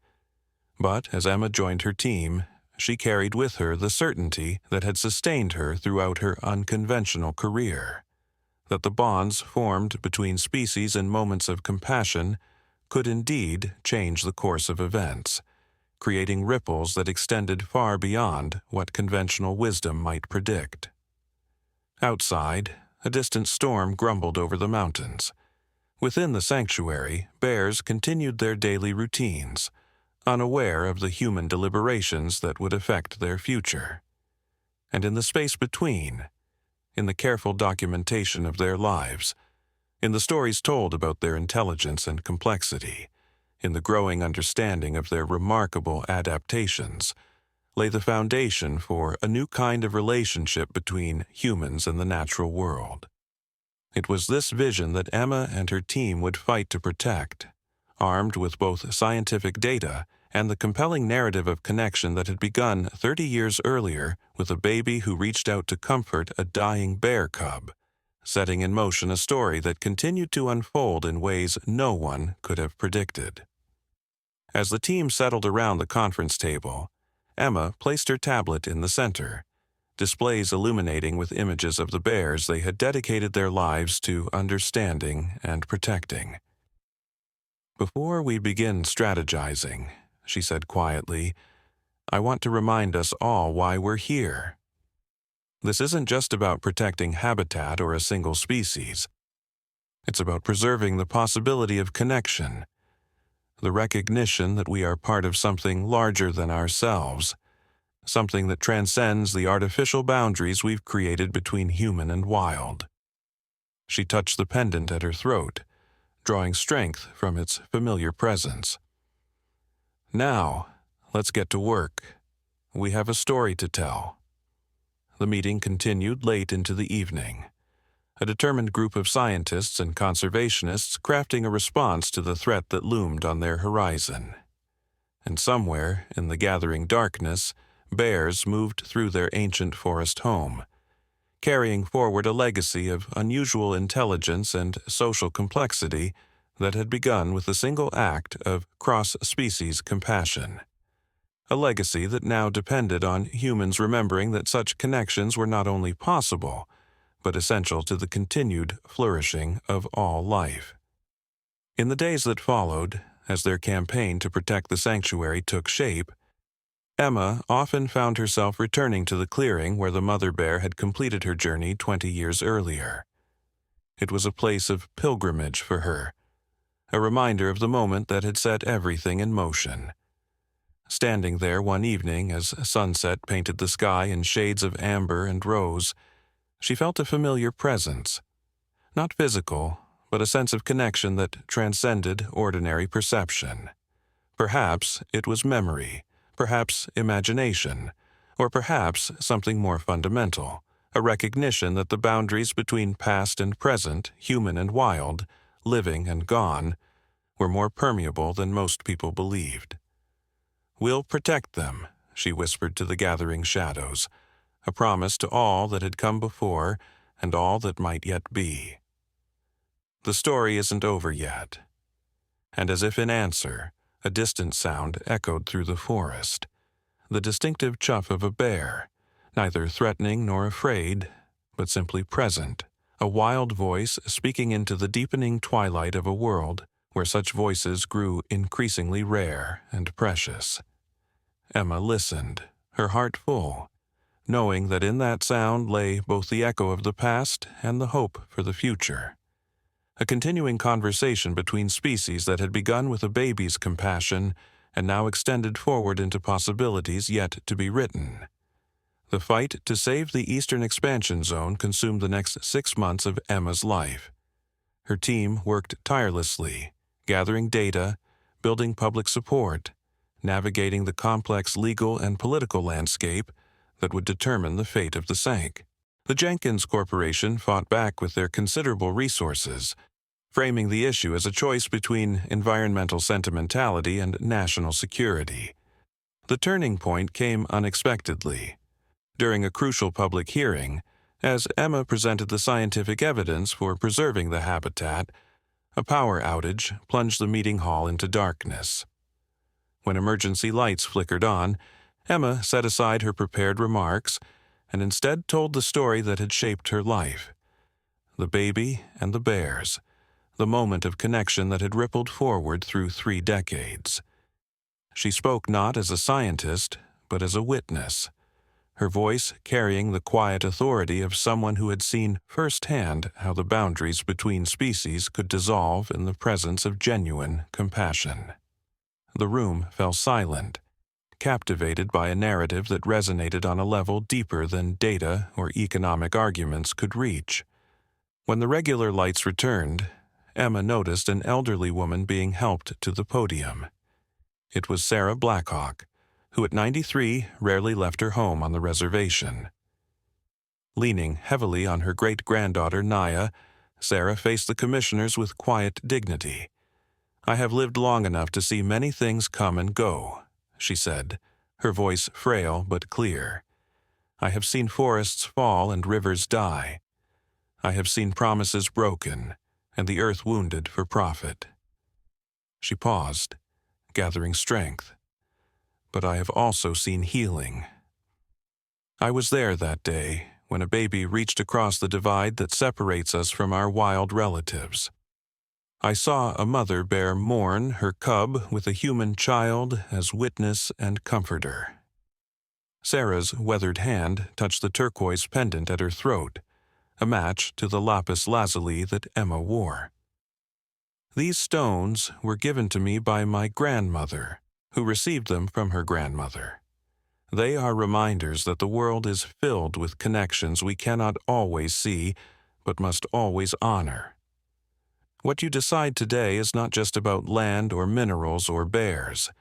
But as Emma joined her team, she carried with her the certainty that had sustained her throughout her unconventional career, that the bonds formed between species in moments of compassion could indeed change the course of events, creating ripples that extended far beyond what conventional wisdom might predict. Outside, a distant storm grumbled over the mountains. Within the sanctuary, bears continued their daily routines, unaware of the human deliberations that would affect their future. And in the space between, in the careful documentation of their lives, in the stories told about their intelligence and complexity, in the growing understanding of their remarkable adaptations, lay the foundation for a new kind of relationship between humans and the natural world. It was this vision that Emma and her team would fight to protect, armed with both scientific data and the compelling narrative of connection that had begun 30 years earlier with a baby who reached out to comfort a dying bear cub, setting in motion a story that continued to unfold in ways no one could have predicted. As the team settled around the conference table, Emma placed her tablet in the center, displays illuminating with images of the bears they had dedicated their lives to understanding and protecting. "Before we begin strategizing," she said quietly, "I want to remind us all why we're here. This isn't just about protecting habitat or a single species. It's about preserving the possibility of connection, the recognition that we are part of something larger than ourselves, something that transcends the artificial boundaries we've created between human and wild." She touched the pendant at her throat, drawing strength from its familiar presence. "Now, let's get to work. We have a story to tell." The meeting continued late into the evening, a determined group of scientists and conservationists crafting a response to the threat that loomed on their horizon. And somewhere, in the gathering darkness, bears moved through their ancient forest home, carrying forward a legacy of unusual intelligence and social complexity that had begun with a single act of cross-species compassion. A legacy that now depended on humans remembering that such connections were not only possible, but essential to the continued flourishing of all life. In the days that followed, as their campaign to protect the sanctuary took shape, Emma often found herself returning to the clearing where the mother bear had completed her journey 20 years earlier. It was a place of pilgrimage for her, a reminder of the moment that had set everything in motion. Standing there one evening as sunset painted the sky in shades of amber and rose, she felt a familiar presence, not physical, but a sense of connection that transcended ordinary perception. Perhaps it was memory, perhaps imagination, or perhaps something more fundamental, a recognition that the boundaries between past and present, human and wild, living and gone, were more permeable than most people believed. "We'll protect them," she whispered to the gathering shadows, a promise to all that had come before and all that might yet be. The story isn't over yet. And as if in answer, a distant sound echoed through the forest, the distinctive chuff of a bear, neither threatening nor afraid, but simply present, a wild voice speaking into the deepening twilight of a world where such voices grew increasingly rare and precious. Emma listened, her heart full, knowing that in that sound lay both the echo of the past and the hope for the future. A continuing conversation between species that had begun with a baby's compassion and now extended forward into possibilities yet to be written. The fight to save the Eastern Expansion Zone consumed the next 6 months of Emma's life. Her team worked tirelessly, gathering data, building public support, navigating the complex legal and political landscape that would determine the fate of the Sank. The Jenkins Corporation fought back with their considerable resources, framing the issue as a choice between environmental sentimentality and national security. The turning point came unexpectedly. During a crucial public hearing, As Emma presented the scientific evidence for preserving the habitat, a power outage plunged the meeting hall into darkness. When emergency lights flickered on, Emma set aside her prepared remarks and instead told the story that had shaped her life. The baby and the bears, the moment of connection that had rippled forward through 3 decades. She spoke not as a scientist, but as a witness, her voice carrying the quiet authority of someone who had seen firsthand how the boundaries between species could dissolve in the presence of genuine compassion. The room fell silent, captivated by a narrative that resonated on a level deeper than data or economic arguments could reach. When the regular lights returned, Emma noticed an elderly woman being helped to the podium. It was Sarah Blackhawk, who at 93 rarely left her home on the reservation. Leaning heavily on her great-granddaughter Naya, Sarah faced the commissioners with quiet dignity. "I have lived long enough to see many things come and go," she said, her voice frail but clear. "I have seen forests fall and rivers die. I have seen promises broken and the earth wounded for profit." She paused, gathering strength. "But I have also seen healing. I was there that day when a baby reached across the divide that separates us from our wild relatives. I saw a mother bear mourn her cub with a human child as witness and comforter." Sarah's weathered hand touched the turquoise pendant at her throat, a match to the lapis lazuli that Emma wore. "These stones were given to me by my grandmother, who received them from her grandmother. They are reminders that the world is filled with connections we cannot always see, but must always honor. What you decide today is not just about land or minerals or bears.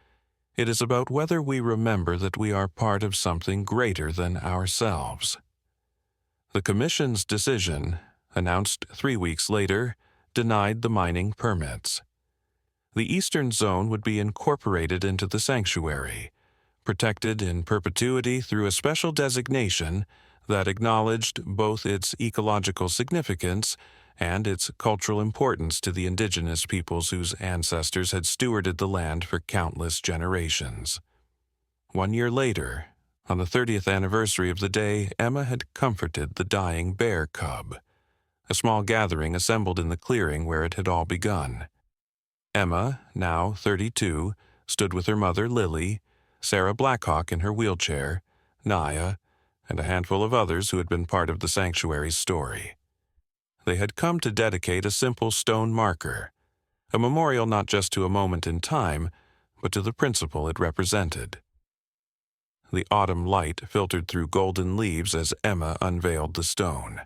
It is about whether we remember that we are part of something greater than ourselves." The Commission's decision, announced 3 weeks later, denied the mining permits. The eastern zone would be incorporated into the sanctuary, protected in perpetuity through a special designation that acknowledged both its ecological significance and its cultural importance to the indigenous peoples whose ancestors had stewarded the land for countless generations. 1 year later, on the 30th anniversary of the day Emma had comforted the dying bear cub, a small gathering assembled in the clearing where it had all begun. Emma, now 32, stood with her mother Lily, Sarah Blackhawk in her wheelchair, Naya, and a handful of others who had been part of the sanctuary's story. They had come to dedicate a simple stone marker, a memorial not just to a moment in time, but to the principle it represented. The autumn light filtered through golden leaves as Emma unveiled the stone.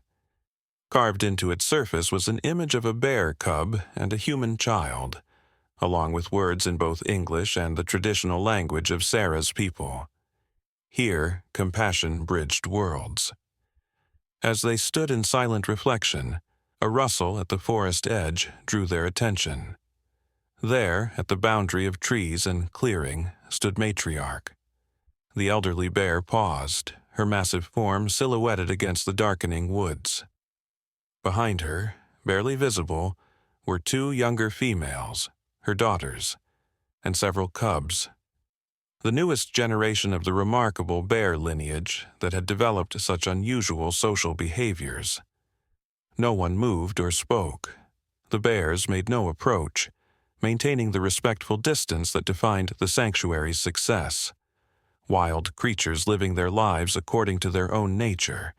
Carved into its surface was an image of a bear cub and a human child, along with words in both English and the traditional language of Sarah's people. Here, compassion bridged worlds. As they stood in silent reflection, a rustle at the forest edge drew their attention. There, at the boundary of trees and clearing, stood Matriarch. The elderly bear paused, her massive form silhouetted against the darkening woods. Behind her, barely visible, were 2 younger females, her daughters, and several cubs. The newest generation of the remarkable bear lineage that had developed such unusual social behaviors. No one moved or spoke. The bears made no approach, maintaining the respectful distance that defined the sanctuary's success. Wild creatures living their lives according to their own nature,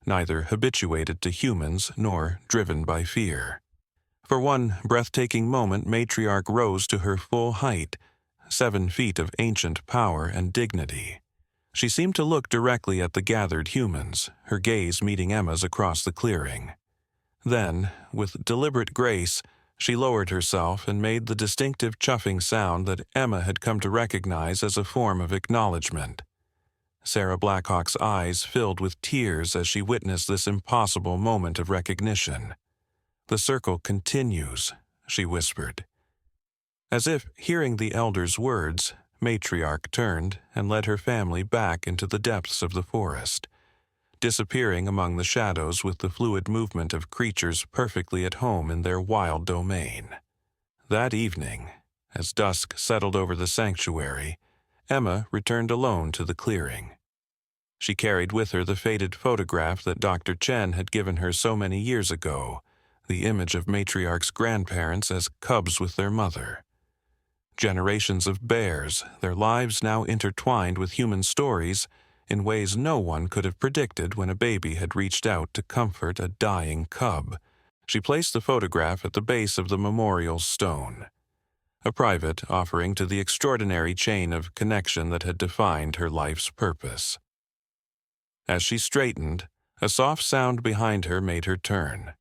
neither habituated to humans nor driven by fear. For one breathtaking moment, Matriarch rose to her full height, 7 feet of ancient power and dignity. She seemed to look directly at the gathered humans, her gaze meeting Emma's across the clearing. Then, with deliberate grace, she lowered herself and made the distinctive chuffing sound that Emma had come to recognize as a form of acknowledgement. Sarah Blackhawk's eyes filled with tears as she witnessed this impossible moment of recognition. "The circle continues," she whispered. As if hearing the elder's words, Matriarch turned and led her family back into the depths of the forest. disappearing among the shadows with the fluid movement of creatures perfectly at home in their wild domain. That evening, as dusk settled over the sanctuary, Emma returned alone to the clearing. She carried with her the faded photograph that Dr. Chen had given her so many years ago, the image of Matriarch's grandparents as cubs with their mother. Generations of bears, their lives now intertwined with human stories in ways no one could have predicted when a baby had reached out to comfort a dying cub. She placed the photograph at the base of the memorial stone, a private offering to the extraordinary chain of connection that had defined her life's purpose. As she straightened, a soft sound behind her made her turn.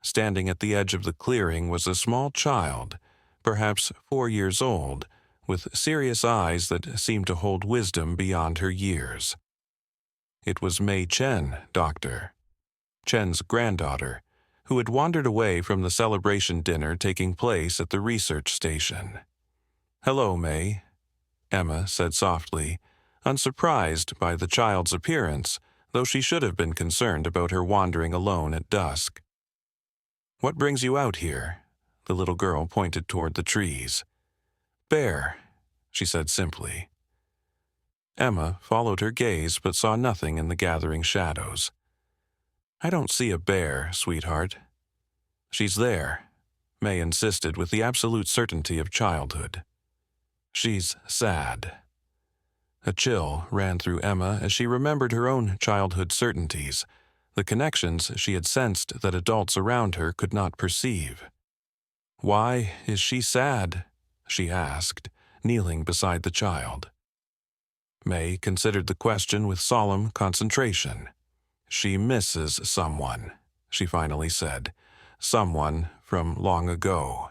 Standing at the edge of the clearing was a small child, perhaps 4 years old, with serious eyes that seemed to hold wisdom beyond her years. It was Mei Chen, Doctor, Chen's granddaughter, who had wandered away from the celebration dinner taking place at the research station. "Hello, Mei," Emma said softly, unsurprised by the child's appearance, though she should have been concerned about her wandering alone at dusk. "What brings you out here?" The little girl pointed toward the trees. "Bear," she said simply. Emma followed her gaze but saw nothing in the gathering shadows. "I don't see a bear, sweetheart." "She's there," Mei insisted with the absolute certainty of childhood. "She's sad." A chill ran through Emma as she remembered her own childhood certainties, the connections she had sensed that adults around her could not perceive. "Why is she sad?" she asked, kneeling beside the child. Mei considered the question with solemn concentration. "She misses someone," she finally said. "Someone from long ago."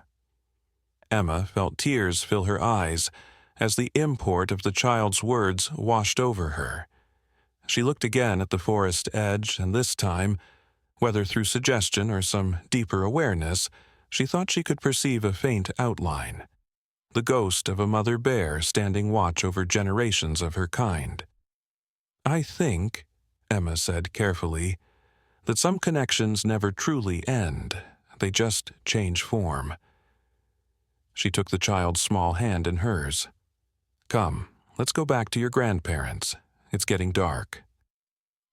Emma felt tears fill her eyes as the import of the child's words washed over her. She looked again at the forest edge, and this time, whether through suggestion or some deeper awareness, she thought she could perceive a faint outline, the ghost of a mother bear standing watch over generations of her kind. "I think," Emma said carefully, "that some connections never truly end. They just change form." She took the child's small hand in hers. "Come, let's go back to your grandparents. It's getting dark."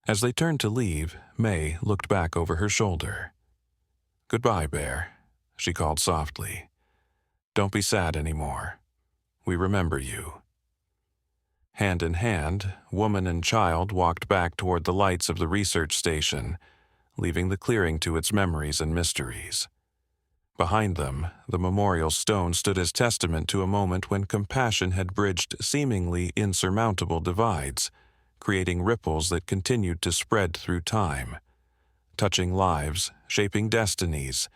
As they turned to leave, Mei looked back over her shoulder. "Goodbye, Bear," she called softly. "Don't be sad anymore. We remember you." Hand in hand, woman and child walked back toward the lights of the research station, leaving the clearing to its memories and mysteries. Behind them, the memorial stone stood as testament to a moment when compassion had bridged seemingly insurmountable divides, creating ripples that continued to spread through time, touching lives, shaping destinies,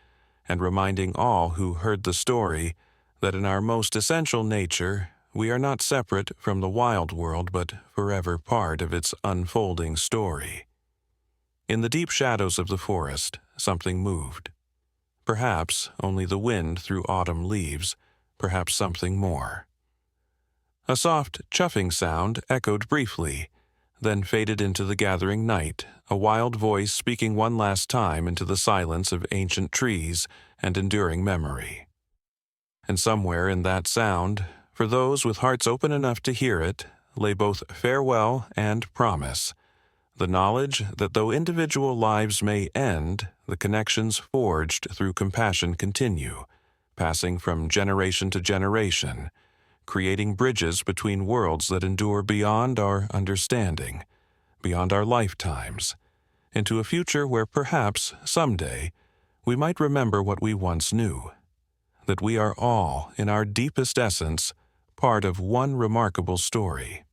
and reminding all who heard the story that in our most essential nature, we are not separate from the wild world but forever part of its unfolding story. In the deep shadows of the forest, something moved. Perhaps only the wind through autumn leaves, perhaps something more. A soft, chuffing sound echoed briefly, then faded into the gathering night, a wild voice speaking one last time into the silence of ancient trees and enduring memory. And somewhere in that sound, for those with hearts open enough to hear it, lay both farewell and promise, the knowledge that though individual lives may end, the connections forged through compassion continue, passing from generation to generation, creating bridges between worlds that endure beyond our understanding, beyond our lifetimes, into a future where perhaps, someday, we might remember what we once knew, that we are all, in our deepest essence, part of one remarkable story.